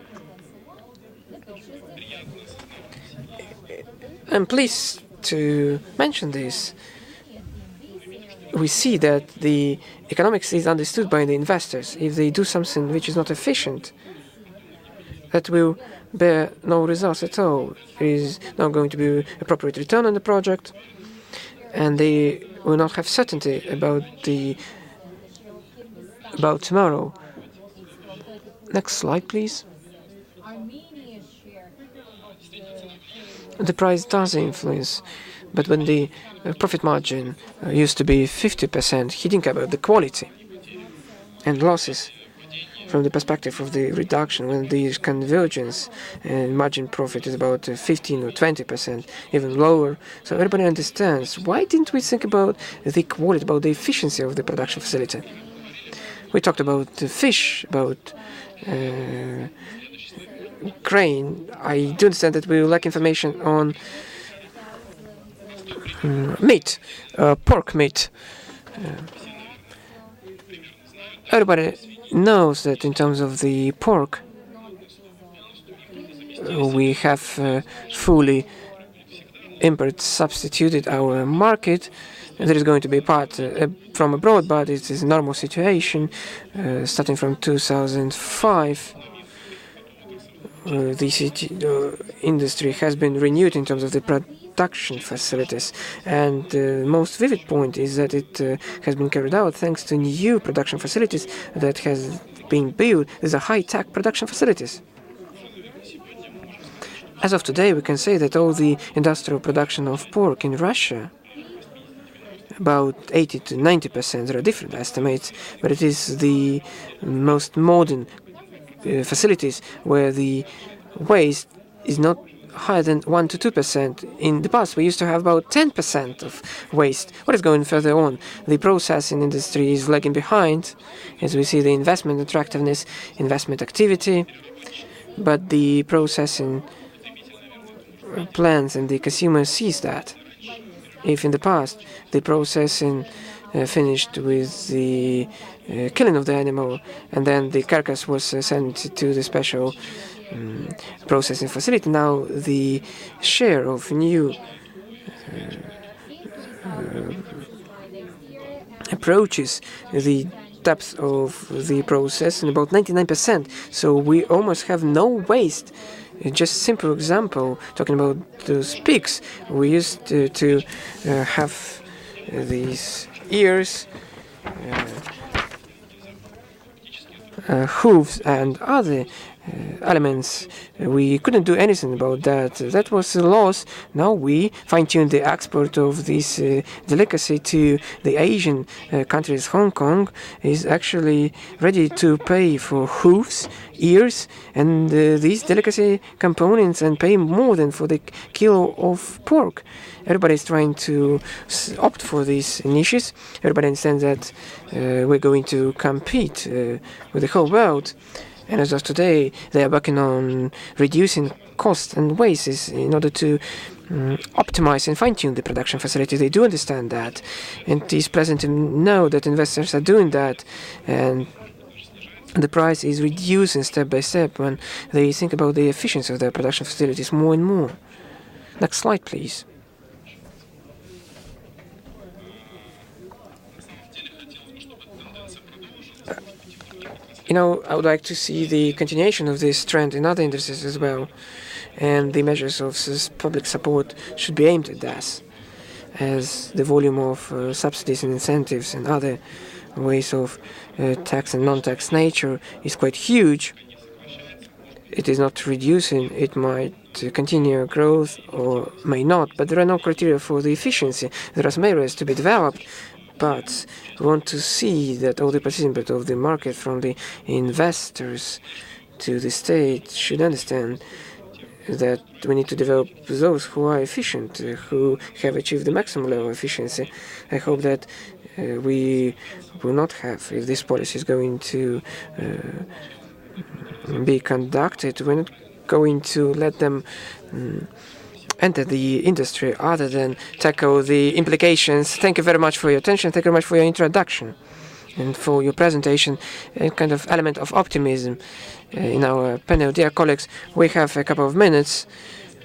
S2: I'm pleased to mention this. We see that the economics is understood by the investors. If they do something which is not efficient, that will bear no results at all. It is not going to be appropriate return on the project, and they will not have certainty about tomorrow. Next slide, please. The price does influence, but when the profit margin used to be 50%, he didn't care about the quality and losses from the perspective of the reduction. When the convergence and margin profit is about 15 or 20%, even lower. So everybody understands, why didn't we think about the quality, about the efficiency of the production facility? We talked about the fish, about grain. I do understand that we lack information on meat, pork meat. Everybody knows that in terms of the pork, we have fully import substituted our market. There is going to be part from abroad, but it is a normal situation. Starting from 2005, the industry has been renewed in terms of the production facilities. And the most vivid point is that it has been carried out thanks to new production facilities that has been built. These are high-tech production facilities. As of today, we can say that all the industrial production of pork in Russia, about 80 to 90%, there are different estimates, but it is the most modern facilities where the waste is not higher than 1 to 2%. In the past, we used to have about 10% of waste. What is going further on? The processing industry is lagging behind, as we see the investment attractiveness, investment activity, but the processing plants and the consumer sees that. If in the past the processing finished with the killing of the animal and then the carcass was sent to the special processing facility, now the share of new approaches the depth of the process in about 99%. So we almost have no waste. Just simple example, talking about those pigs, we used to have these ears, hooves and other elements. We couldn't do anything about that. That was a loss. Now we fine-tune the export of this delicacy to the Asian countries. Hong Kong is actually ready to pay for hooves, ears, and these delicacy components and pay more than for the kilo of pork. Everybody is trying to opt for these niches. Everybody understands that we're going to compete with the whole world. And as of today, they are working on reducing costs and wastes in order to optimize and fine-tune the production facility. They do understand that. And it is pleasant to know that investors are doing that. And the price is reducing step by step when they think about the efficiency of their production facilities more and more. Next slide, please. I would like to see the continuation of this trend in other industries as well, and the measures of public support should be aimed at that, as the volume of subsidies and incentives and other ways of tax and non-tax nature is quite huge. It is not reducing. It might continue growth or may not, but there are no criteria for the efficiency. There are some areas to be developed. But we want to see that all the participants of the market, from the investors to the state, should understand that we need to develop those who are efficient, who have achieved the maximum level of efficiency. I hope that we will not have, if this policy is going to be conducted, we're not going to let them enter the industry other than tackle the implications. Thank you very much for your attention. Thank you very much for your introduction and for your presentation, a kind of element of optimism in our panel. Dear colleagues, we have a couple of minutes.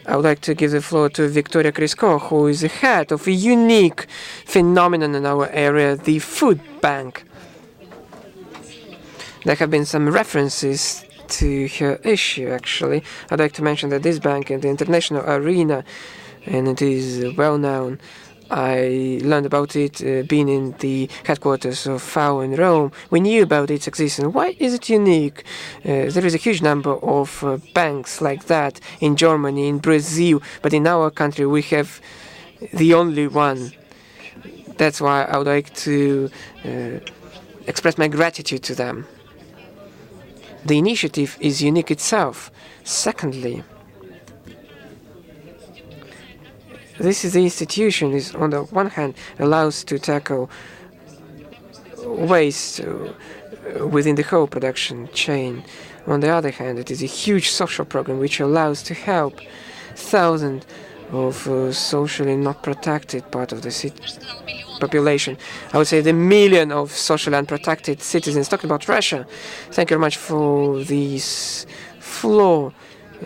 S2: I would like to give the floor to Victoria Krysko, who is the head of a unique phenomenon in our area, the food bank. There have been some references to her issue, actually. I'd like to mention that this bank in the international arena, and it is well known. I learned about it being in the headquarters of FAO in Rome. We knew about its existence. Why is it unique? There is a huge number of banks like that in Germany, in Brazil, but in our country we have the only one. That's why I would like to express my gratitude to them. The initiative is unique itself. Secondly, this is the institution is on the one hand allows to tackle waste within the whole production chain. On the other hand, it is a huge social program which allows to help thousands of socially not protected part of the population. I would say the million of socially unprotected citizens. Talking about Russia, thank you very much for this floor.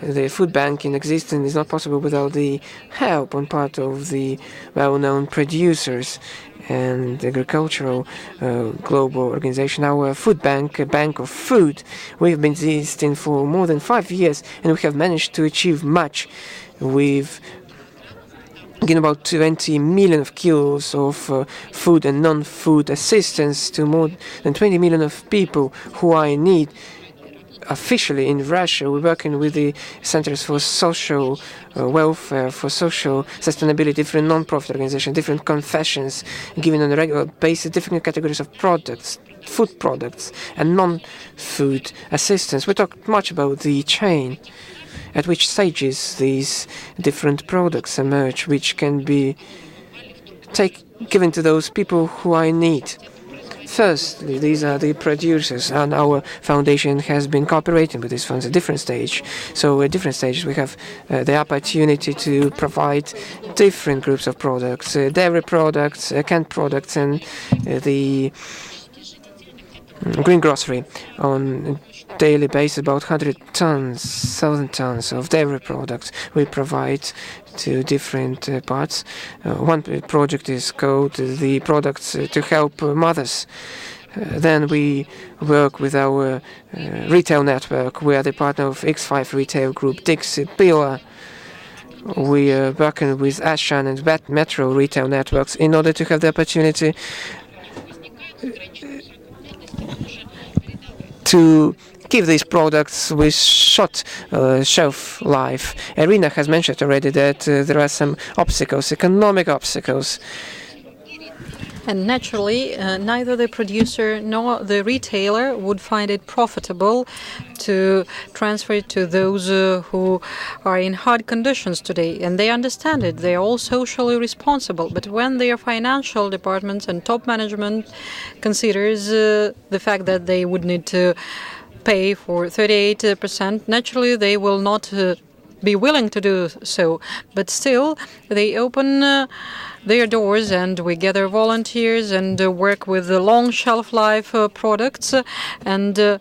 S2: The food bank in existence is not possible without the help on part of the well-known producers and agricultural global organization. Our food bank, a bank of food, we have been existing for more than 5 years, and we have managed to achieve much. We've giving about 20 million of kilos of food and non-food assistance to more than 20 million of people who are in need. Officially in Russia, we're working with the Centers for Social Welfare, for Social Sustainability, different non-profit organizations, different confessions, giving on a regular basis different categories of products, food products and non-food assistance. We talked much about the chain, at which stages these different products emerge, which can be given to those people who are in need. Firstly, these are the producers, and our foundation has been cooperating with these funds at different stages. So at different stages, we have the opportunity to provide different groups of products, dairy products, canned products, and the green grocery on a daily basis. About 1,000 tons of dairy products we provide to different parts. One project is called the products to help mothers. Then we work with our retail network. We are the partner of X5 Retail Group, Dixie, Pila. We are working with Ashan and Metro retail networks in order to have the opportunity to give these products with short shelf life. Irina has mentioned already that there are some obstacles, economic obstacles.
S1: And naturally, neither the producer nor the retailer would find it profitable to transfer it to those who are in hard conditions today. And they understand it. They are all socially responsible. But when their financial departments and top management considers the fact that they would need to pay for 38%, naturally they will not be willing to do so. But still, they open their doors, and we gather volunteers and work with the long shelf life products. And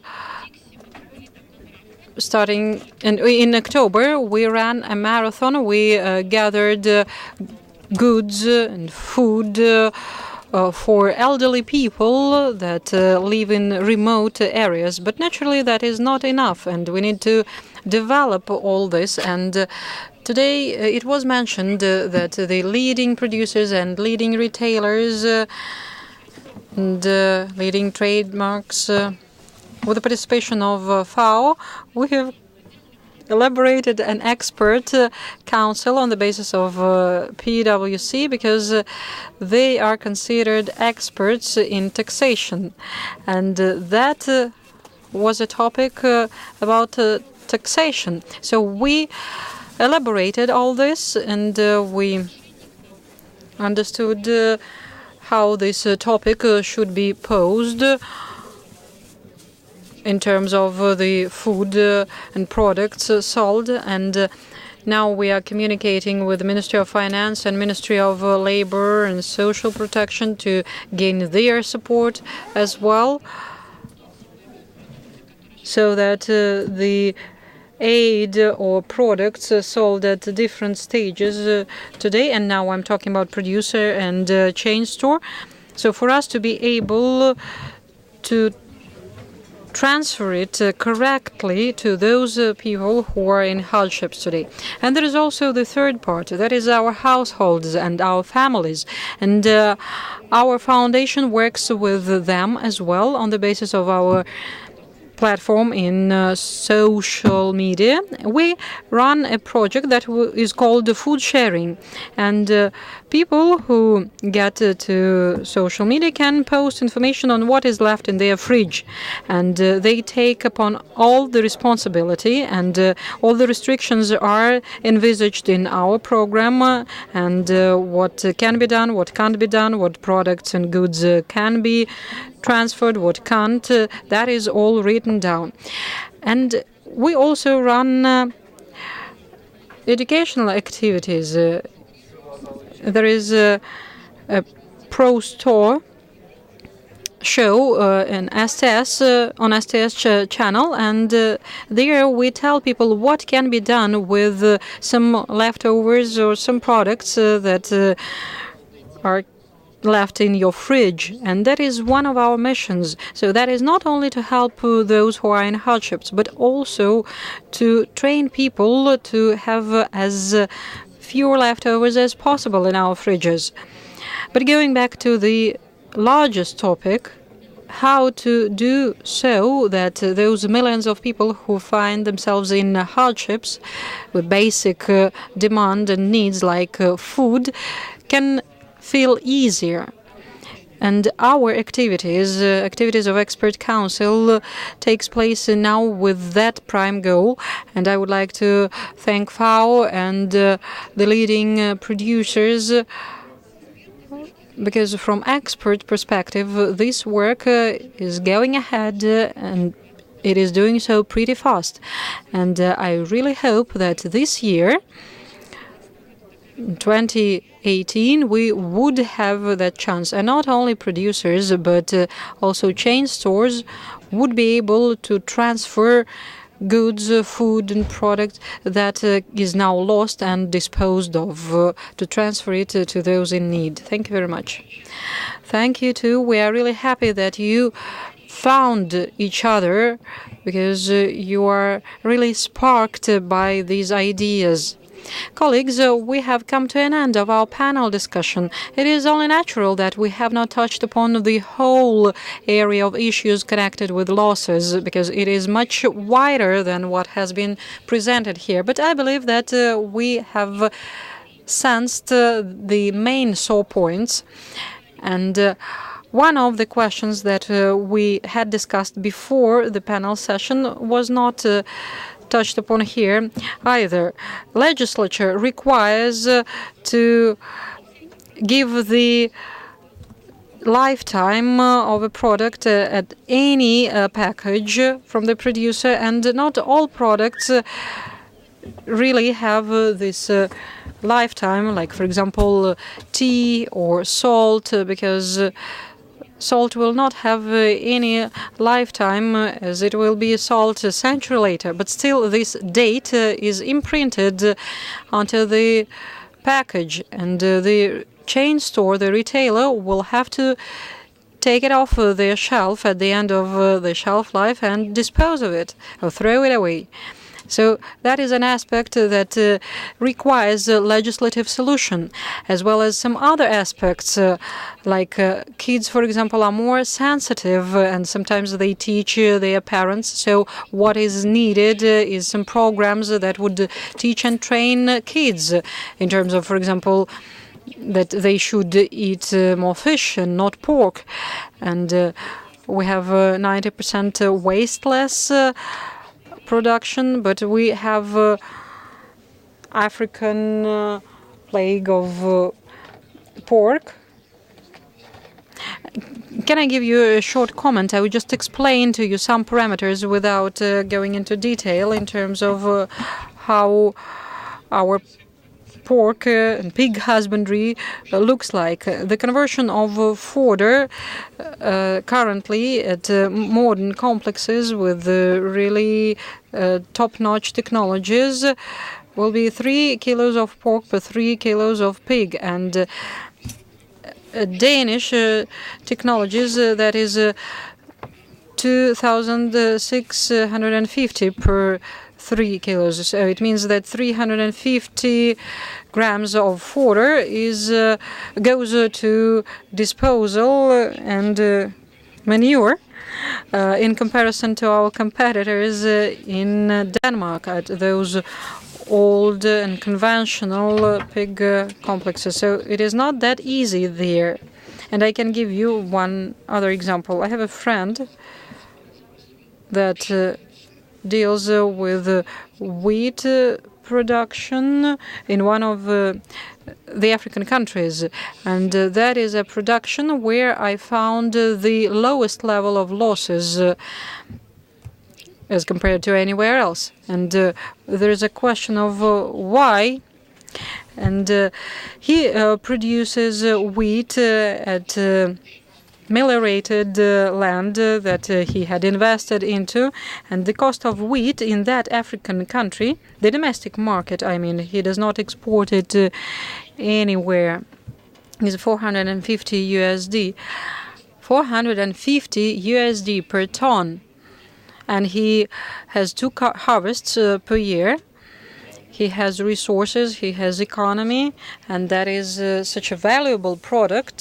S1: starting in October, we ran a marathon. We gathered goods and food for elderly people that live in remote areas. But naturally, that is not enough, and we need to develop all this. And today, it was mentioned that the leading producers and leading retailers and leading trademarks, with the participation of FAO, we have elaborated an expert council on the basis of PwC, because they are considered experts in taxation. And that was a topic about taxation. So we elaborated all this, and we understood how this topic should be posed in terms of the food and products sold. And now we are communicating with the Ministry of Finance and Ministry of Labor and Social Protection to gain their support as well, so that the aid or products sold at different stages today, and now I'm talking about producer and chain store. So for us to be able to transfer it correctly to those people who are in hardships today. And there is also the third part, that is our households and our families. And our foundation works with them as well on the basis of our platform in social media. We run a project that is called food sharing, and people who get to social media can post information on what is left in their fridge, and they take upon all the responsibility, and all the restrictions are envisaged in our program, and what can be done, what can't be done, what products and goods can be transferred, what can't. That is all written down. And we also run educational activities. There is a pro store show in STS on STS channel, and there we tell people what can be done with some leftovers or some products that are left in your fridge. And that is one of our missions. So that is not only to help those who are in hardships, but also to train people to have as fewer leftovers as possible in our fridges. But going back to the largest topic, how to do so that those millions of people who find themselves in hardships with basic demand and needs like food can feel easier. And our activities of expert council takes place now with that prime goal. And I would like to thank FAO and the leading producers, because from expert perspective, this work is going ahead and it is doing so pretty fast. And I really hope that this year, 2018, we would have that chance. And not only producers, but also chain stores would be able to transfer goods, food and products that is now lost and disposed of, to transfer it to those in need. Thank you very much. Thank you too. We are really happy that you found each other, because you are really sparked by these ideas. Colleagues, we have come to an end of our panel discussion. It is only natural that we have not touched upon the whole area of issues connected with losses, because it is much wider than what has been presented here. But I believe that we have sensed the main sore points. And one of the questions that we had discussed before the panel session was not touched upon here either. Legislature requires to give the lifetime of a product at any package from the producer, and not all products really have this lifetime, like for example tea or salt, because salt will not have any lifetime, as it will be salt a century later. But still, this date is imprinted onto the package, and the chain store, the retailer, will have to take it off their shelf at the end of the shelf life and dispose of it or throw it away. So that is an aspect that requires a legislative solution, as well as some other aspects, like kids, for example, are more sensitive, and sometimes they teach their parents. So what is needed is some programs that would teach and train kids in terms of, for example, that they should eat more fish and not pork. And we have 90% wasteless production, but we have African plague of pork. Can I give you a short comment? I will just explain to you some parameters without going into detail in terms of how our pork and pig husbandry looks like. The conversion of fodder currently at modern complexes with really top-notch technologies will be 3 kilos of pork per 3 kilos of pig, and Danish technologies that is 2,650 per 3 kilos. So it means that 350 grams of fodder goes to disposal and manure in comparison to our competitors in Denmark at those old and conventional pig complexes. So it is not that easy there. And I can give you one other example. I have a friend that deals with wheat production in one of the African countries, and that is a production where I found the lowest level of losses as compared to anywhere else. And there is a question of why. And he produces wheat at meliorated land that he had invested into, and the cost of wheat in that African country, the domestic market, I mean, he does not export it anywhere, is 450 USD. 450 USD per ton. And he has 2 harvests per year. He has resources, he has economy, and that is such a valuable product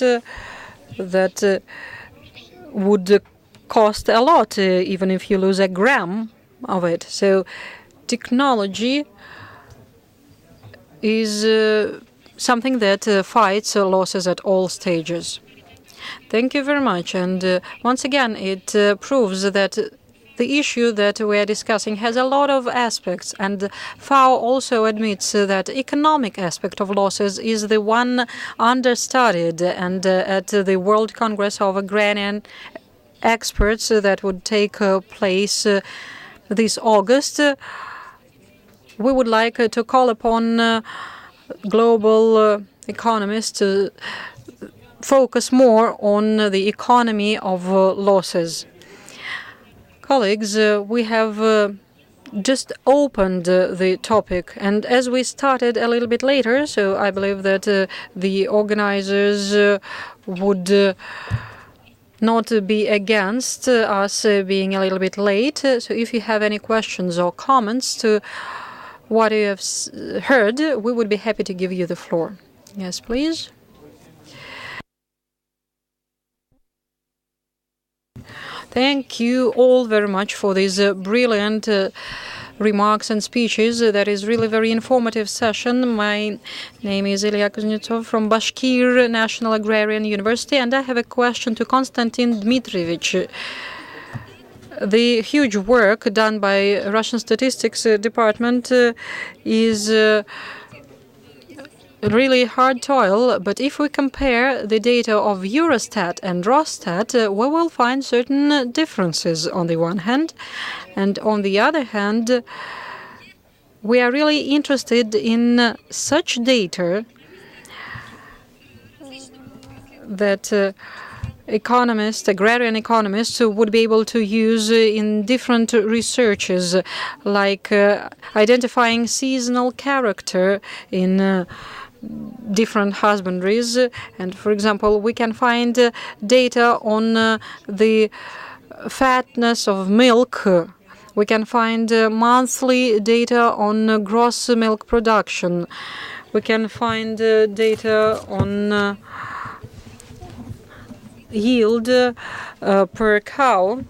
S1: that would cost a lot, even if you lose a gram of it. So technology is something that fights losses at all stages. Thank you very much. And once again, it proves that the issue that we are discussing has a lot of aspects, and FAO also admits that economic aspect of losses is the one understudied. And at the World Congress of Agrarian Experts that would take place this August, we would like to call upon global economists to focus more on the economy of losses. Colleagues, we have just opened the topic, and as we started a little bit later, so I believe that the organizers would not be against us being a little bit late. So if you have any questions or comments to what you have heard, we would be happy to give you the floor. Yes, please. Thank you all very much for these brilliant remarks and speeches. That is really very informative session. My name is Ilya Kuznetsov from Bashkir National Agrarian University, and I have a question to Konstantin Dmitrievich. The huge work done by Russian Statistics Department is really hard toil, but if we compare the data of Eurostat and Rosstat, we will find certain differences on the one hand, and on the other hand, we are really interested in such data that economists, agrarian economists, would be able to use in different researches, like identifying seasonal character in different husbandries. And for example, we can find data on the fatness of milk. We can find monthly data on gross milk production. We can find data on yield per cow.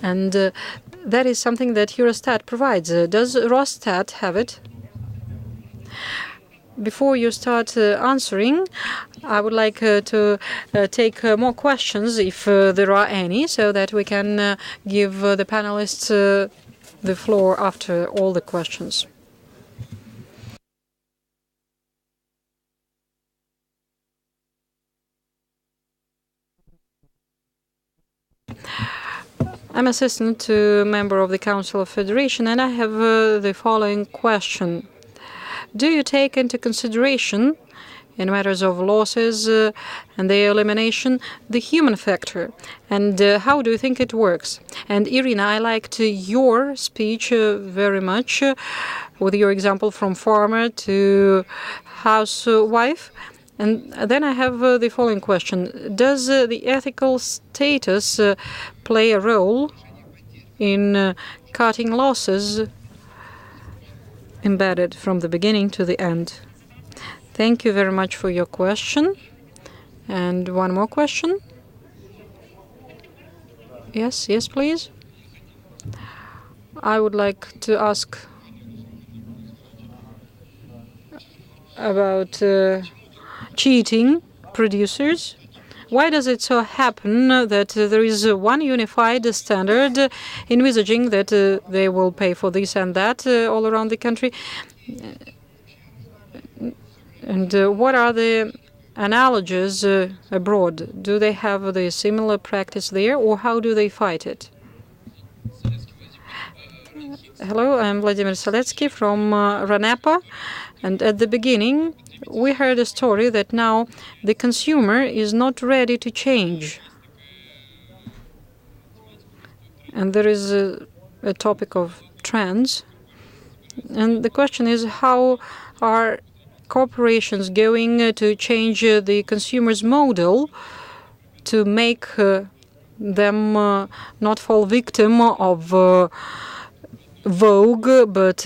S1: And that is something that Eurostat provides. Does Rosstat have it? Before you start answering, I would like to take more questions, if there are any, so that we can give the panelists the floor after all the questions. I'm assistant to member of the Council of Federation, and I have the following question. Do you take into consideration, in matters of losses and their elimination, the human factor? And how do you think it works? And Irina, I liked your speech very much, with your example from farmer to housewife. And then I have the following question. Does the ethical status play a role in cutting losses embedded from the beginning to the end? Thank you very much for your question. And one more question. Yes, please. I would like to ask about cheating producers. Why does it so happen that there is one unified standard envisaging that they will pay for this and that all around the country? And what are the analogies abroad? Do they have the similar practice there, or how do they fight it? Hello, I'm Vladimir Seletsky from RANEPA, and at the beginning we heard a story that now the consumer is not ready to change. And there is a topic of trends. And the question is, how are corporations going to change the consumer's model to make them not fall victim of vogue, but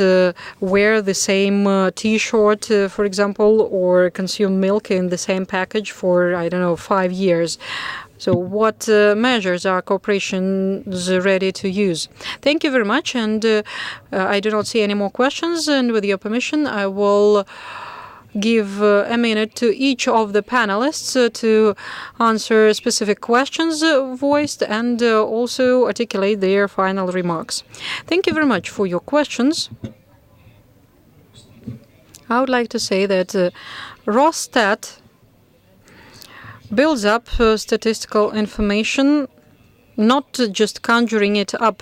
S1: wear the same T-shirt, for example, or consume milk in the same package for, I don't know, 5 years. So what measures are corporations ready to use? Thank you very much. And I do not see any more questions. And with your permission, I will give a minute to each of the panelists to answer specific questions voiced and also articulate their final remarks. Thank you very much for your questions. I would like to say that Rosstat builds up statistical information, not just conjuring it up.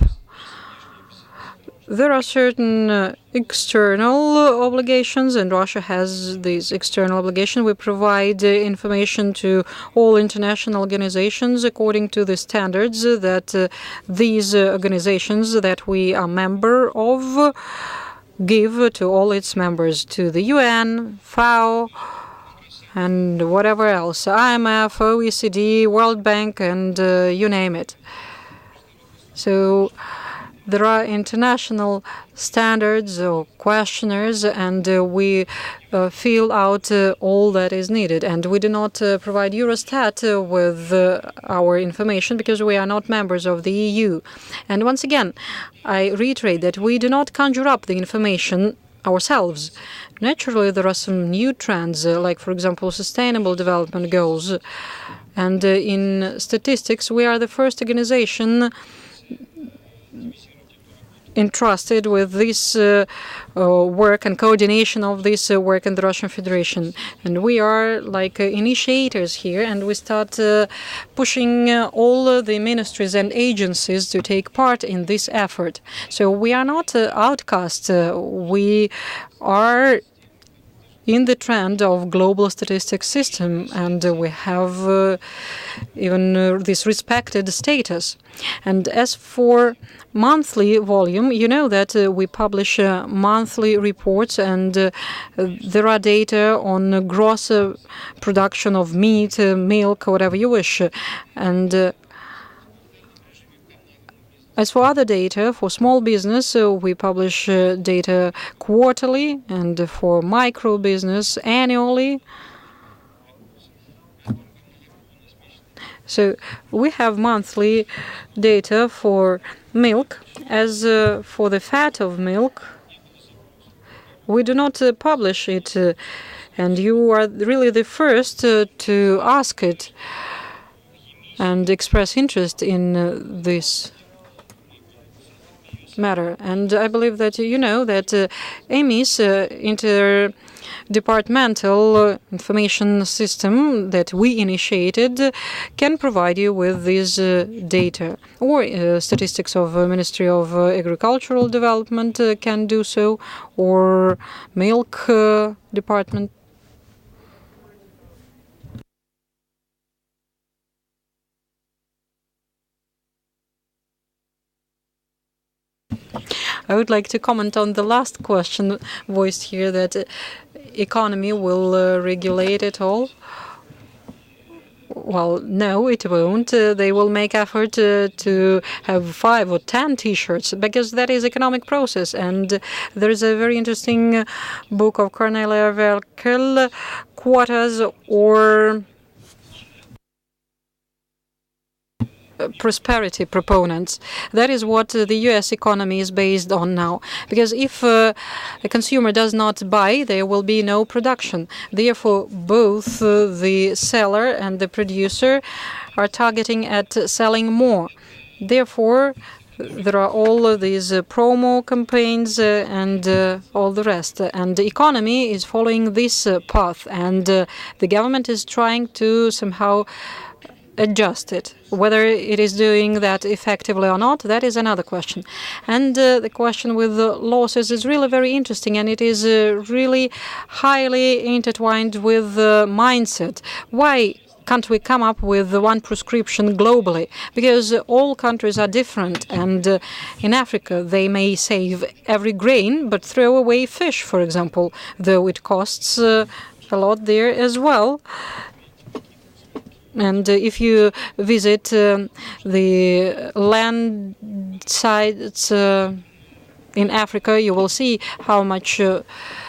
S1: There are certain external obligations, and Russia has these external obligations. We provide information to all international organizations according to the standards that these organizations that we are member of give to all its members, to the UN, FAO, and whatever else, IMF, OECD, World Bank, and you name it. So there are international standards or questionnaires, and we fill out all that is needed. And we do not provide Eurostat with our information because we are not members of the EU. And once again, I reiterate that we do not conjure up the information ourselves. Naturally, there are some new trends, like, for example, sustainable development goals. And in statistics, we are the first organization entrusted with this work and coordination of this work in the Russian Federation. And we are like initiators here, and we start pushing all the ministries and agencies to take part in this effort. So we are not outcasts. We are in the trend of global statistics system, and we have even this respected status. And as for monthly volume, you know that we publish monthly reports, and there are data on gross production of meat, milk, whatever you wish. And as for other data, for small business, we publish data quarterly, and for micro business annually. So we have monthly data for milk. As for the fat of milk, we do not publish it, and you are really the first to ask it and express interest in this matter. And I believe that you know that EMIS, interdepartmental information system that we initiated, can provide you with this data. Or statistics of Ministry of Agricultural Development can do so, or milk department. I would like to comment on the last question voiced here, that economy will regulate it all. Well, no, it won't. They will make effort to have 5 or 10 T-shirts, because that is economic process. And there is a very interesting book of Cornelia Werkel, Quotas or prosperity proponents. That is what the US economy is based on now. Because if a consumer does not buy, there will be no production. Therefore, both the seller and the producer are targeting at selling more. Therefore, there are all of these promo campaigns and all the rest. And the economy is following this path. And the government is trying to somehow adjust it. Whether it is doing that effectively or not, that is another question. And the question with the losses is really very interesting, and it is really highly intertwined with the mindset. Why can't we come up with one prescription globally? Because all countries are different, and in Africa they may save every grain but throw away fish, for example, though it costs a lot there as well. And if you visit the land sites in Africa, you will see how much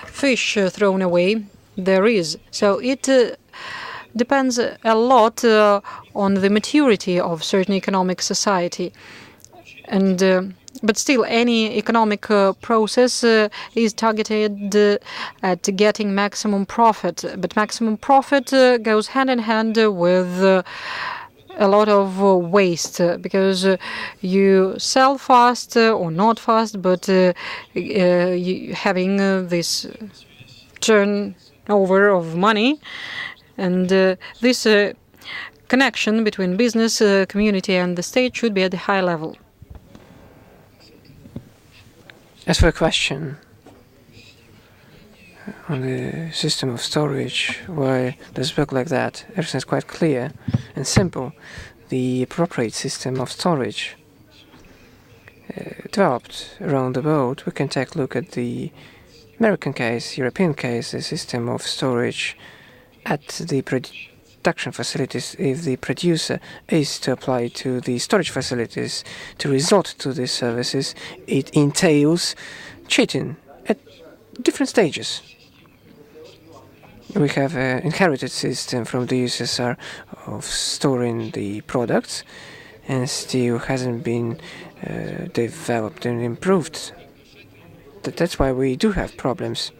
S1: fish thrown away there is. So it depends a lot on the maturity of certain economic society. And but still, any economic process is targeted at getting maximum profit. But maximum profit goes hand in hand with a lot of waste, because you sell fast or not fast, but having this turnover of money, and this connection between business, community, and the state should be at a high level.
S2: As for a question on the system of storage, why does it work like that? Everything is quite clear and simple. The appropriate system of storage developed around the world. We can take a look at the American case, European case, the system of storage at the production facilities. If the producer is to apply to the storage facilities to resort to these services, it entails cheating at different stages. We have an inherited system from the USSR of storing the products, and still hasn't been developed and improved. That's why we do have problems.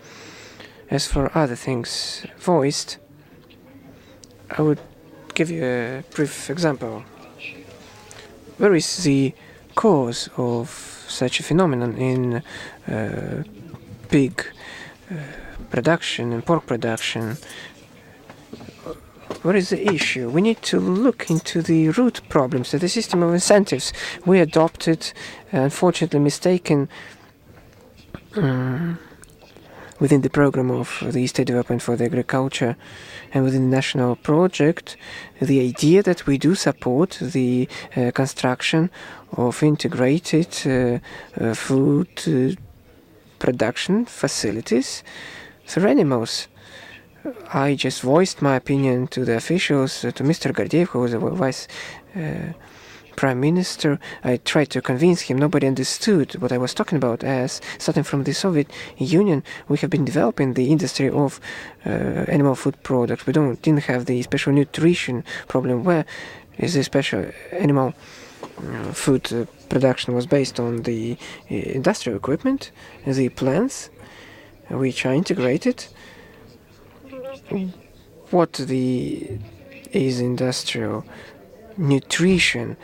S2: As for other things voiced, I would give you a brief example. Where is the cause of such a phenomenon in pig production and pork production? What is the issue? We need to look into the root problems of the system of incentives we adopted, unfortunately mistaken, within the program of the State Development for the Agriculture and within the national project, the idea that we do support the construction of integrated food production facilities for animals. I just voiced my opinion to the officials, to Mr. Gordeev, who was the Vice Prime Minister. I tried to convince him. Nobody understood what I was talking about, as starting from the Soviet Union, we have been developing the industry of animal food products. We didn't have the special nutrition problem. Where is the special animal food production was based on the industrial equipment, the plants, which are integrated. What is industrial nutrition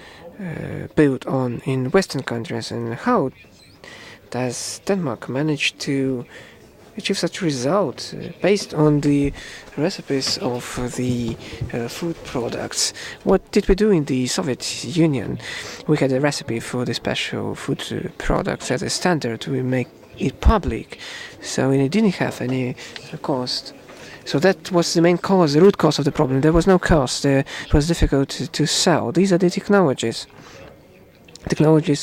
S2: built on in Western countries, and how does Denmark manage to achieve such results based on the recipes of the food products? What did we do in the Soviet Union? We had a recipe for the special food products as a standard. We make it public, so it didn't have any cost. So that was the main cause, the root cause of the problem. There was no cost. It was difficult to sell. These are the technologies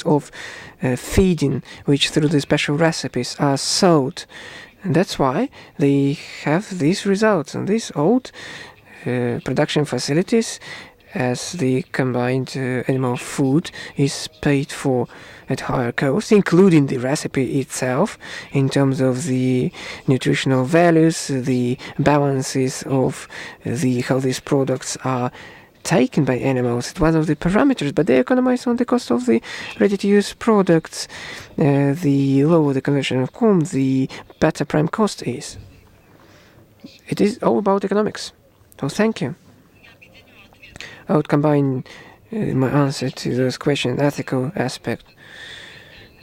S2: of feeding, which through the special recipes are sold. And that's why they have these results. And these old production facilities, as the combined animal food is paid for at higher cost, including the recipe itself, in terms of the nutritional values, the balances of how these products are taken by animals. It's one of the parameters, but they economize on the cost of the ready-to-use products. The lower the conversion of corn, the better prime cost is. It is all about economics. So thank you. I would combine my answer to those questions, ethical aspect,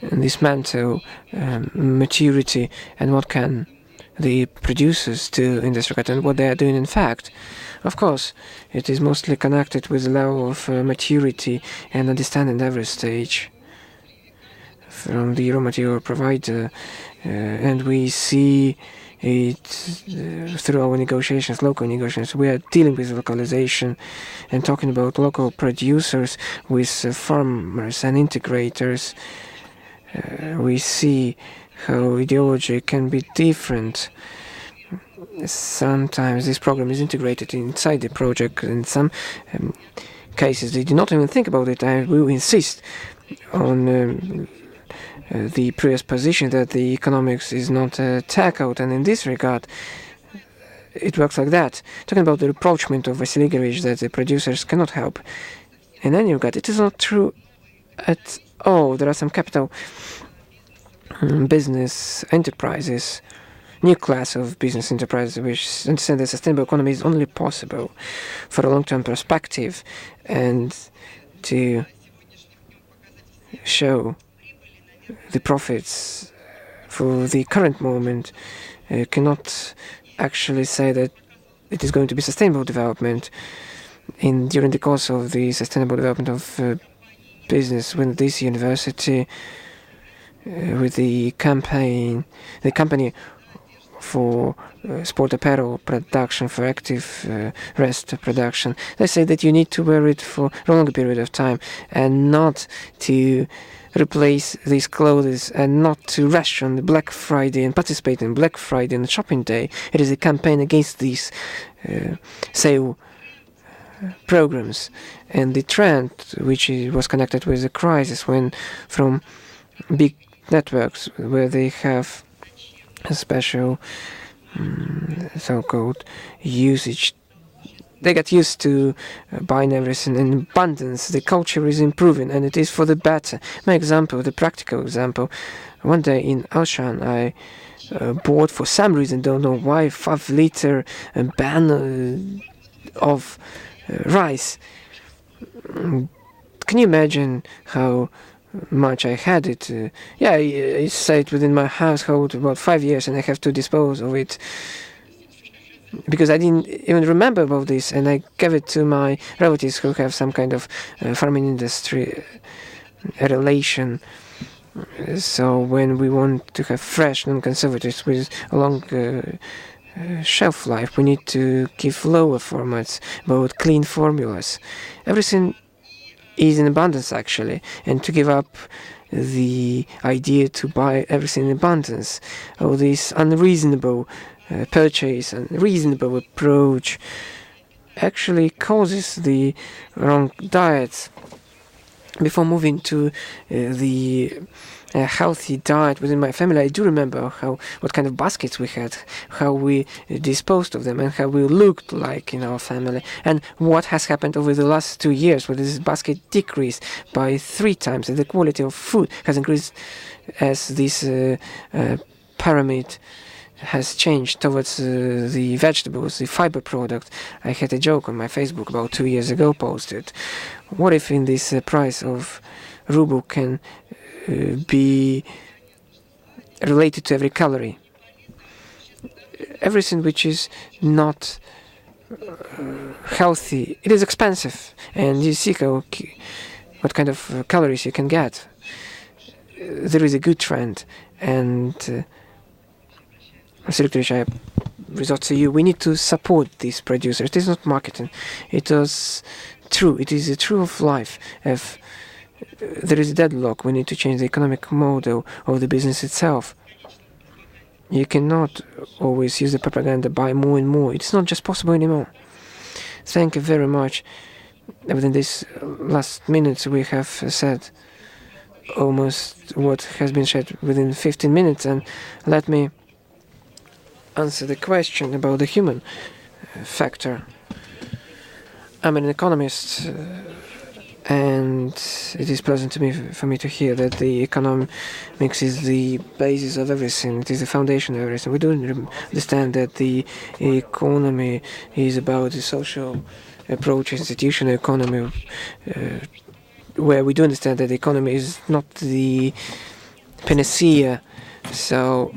S2: and dismantle maturity, and what can the producers do in this regard, and what they are doing in fact. Of course, it is mostly connected with the level of maturity and understanding every stage from the raw material provider, and we see it through our negotiations, local negotiations. We are dealing with localization and talking about local producers with farmers and integrators. We see how ideology can be different. Sometimes this program is integrated inside the project. In some cases, they do not even think about it. I will insist on the previous position that the economics is not tackled, and in this regard, it works like that. Talking about the rapprochement of Vasily Igorevich that the producers cannot help. In any regard, it is not true at all. There are some capital business enterprises, new class of business enterprises, which understand that sustainable economy is only possible for a long-term perspective, and to show the profits for the current moment cannot actually say that it is going to be sustainable development during the course of the sustainable development of business with this university, with the company for sport apparel production, for active rest production. They say that you need to wear it for a longer period of time and not to replace these clothes and not to rush on the Black Friday and participate in Black Friday and shopping day. It is a campaign against these sale programs, and the trend which was connected with the crisis when from big networks where they have a special so-called usage, they get used to buying everything in abundance. The culture is improving, and it is for the better. My example, the practical example, one day in Auchan I bought, for some reason, don't know why, 5-liter ban of rice. Can you imagine how much I had it? It stayed within my household about 5 years, and I have to dispose of it because I didn't even remember about this, and I gave it to my relatives who have some kind of farming industry relation. So when we want to have fresh non-conservatives with a long shelf life, we need to give lower formats, but clean formulas. Everything is in abundance, actually, and to give up the idea to buy everything in abundance, or this unreasonable purchase and reasonable approach actually causes the wrong diets. Before moving to the healthy diet within my family, I do remember what kind of baskets we had, how we disposed of them, and how we looked like in our family, and what has happened over the last 2 years, where this basket decreased by 3 times, and the quality of food has increased as this pyramid has changed towards the vegetables, the fiber product. I had a joke on my Facebook about 2 years ago posted. What if in this price of ruble can be related to every calorie? Everything which is not healthy, it is expensive, and you see what kind of calories you can get. There is a good trend, and Secretary, I resort to you. We need to support these producers. It is not marketing. It is true. It is a true of life. If there is a deadlock, we need to change the economic model of the business itself. You cannot always use the propaganda, buy more and more. It's not just possible anymore. Thank you very much. Within these last minutes, we have said almost what has been said within 15 minutes, and let me answer the question about the human factor. I'm an economist, and it is pleasant for me to hear that the economics is the basis of everything. It is the foundation of everything. We do understand that the economy is about the social approach, institutional economy, where we do understand that the economy is not the panacea. So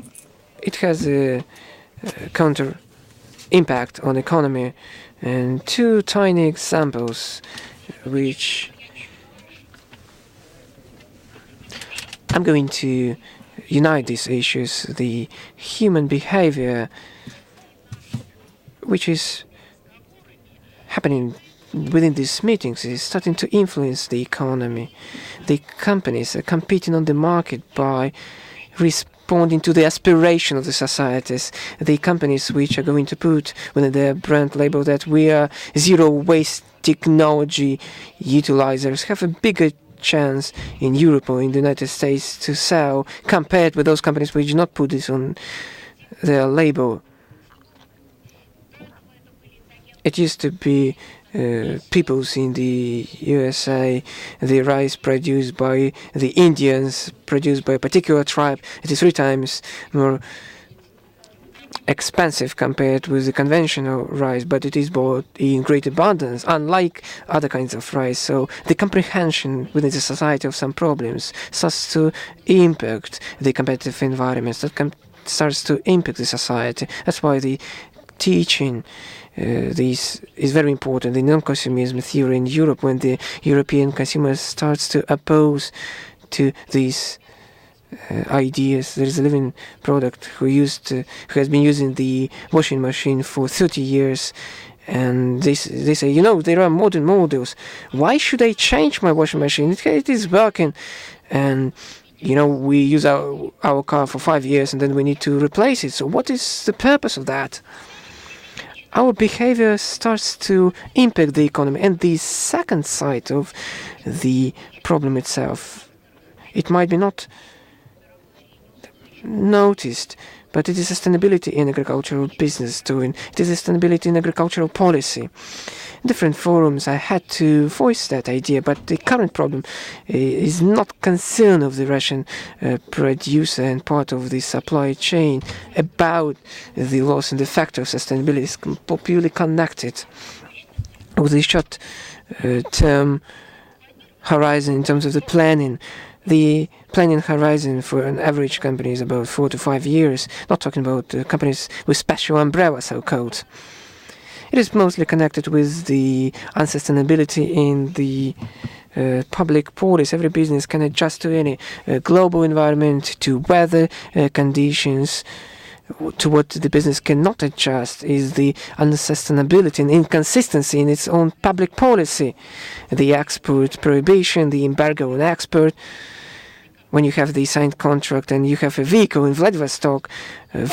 S2: it has a counter impact on economy, and 2 tiny examples which I'm going to unite these issues. The human behavior which is happening within these meetings is starting to influence the economy. The companies are competing on the market by responding to the aspiration of the societies. The companies which are going to put within their brand label that we are zero waste technology utilizers have a bigger chance in Europe or in the United States to sell compared with those companies which do not put this on their label. It used to be peoples in the USA, the rice produced by the Indians, produced by a particular tribe. It is 3 times more expensive compared with the conventional rice, but it is bought in great abundance, unlike other kinds of rice. So the comprehension within the society of some problems starts to impact the competitive environments, that starts to impact the society. That's why the teaching this is very important. The non-consumerism theory in Europe, when the European consumer starts to oppose to these ideas. There is a living product who has been using the washing machine for 30 years, and they say, you know, there are modern models. Why should I change my washing machine? It is working, and you know, we use our car for 5 years and then we need to replace it. So what is the purpose of that? Our behavior starts to impact the economy. And the second side of the problem itself, it might be not noticed, but it is sustainability in agricultural business doing. It is sustainability in agricultural policy. In different forums I had to voice that idea, but the current problem is not concern of the Russian producer and part of the supply chain about the loss and the factor of sustainability. It's purely connected with the short term horizon in terms of the planning. The planning horizon for an average company is about 4 to 5 years, not talking about companies with special umbrella, so-called. It is mostly connected with the unsustainability in the public policy. Every business can adjust to any global environment, to weather conditions. To what the business cannot adjust is the unsustainability and inconsistency in its own public policy. The export prohibition, the embargo on export. When you have the signed contract and you have a vehicle in Vladivostok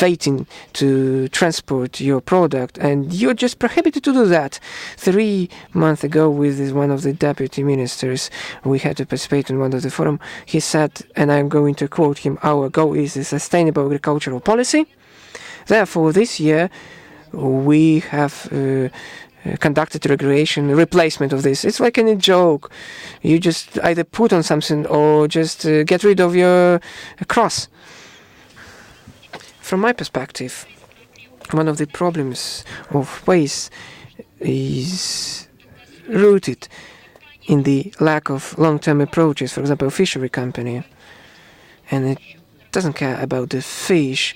S2: waiting to transport your product, and you're just prohibited to do that. 3 months ago, with one of the deputy ministers, we had to participate in one of the forum. He said, and I'm going to quote him, "Our goal is a sustainable agricultural policy. Therefore, this year, we have conducted regulation replacement of this." It's like a joke. You just either put on something or just get rid of your cross. From my perspective, one of the problems of waste is rooted in the lack of long-term approaches. For example, a fishery company, and it doesn't care about the fish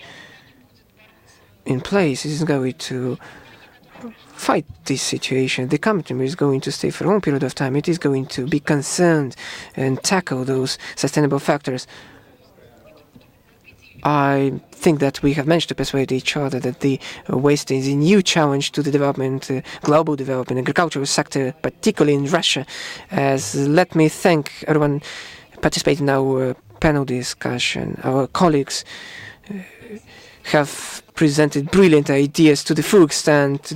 S2: in place. It is going to fight this situation. The company is going to stay for a long period of time. It is going to be concerned and tackle those sustainable factors. I think that we have managed to persuade each other that the waste is a new challenge to the development, global development, agricultural sector, particularly in Russia. As let me thank everyone participating in our panel discussion. Our colleagues have presented brilliant ideas to the full extent.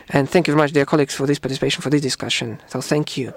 S2: And thank you very much, dear colleagues, for this participation, for this discussion. So thank you.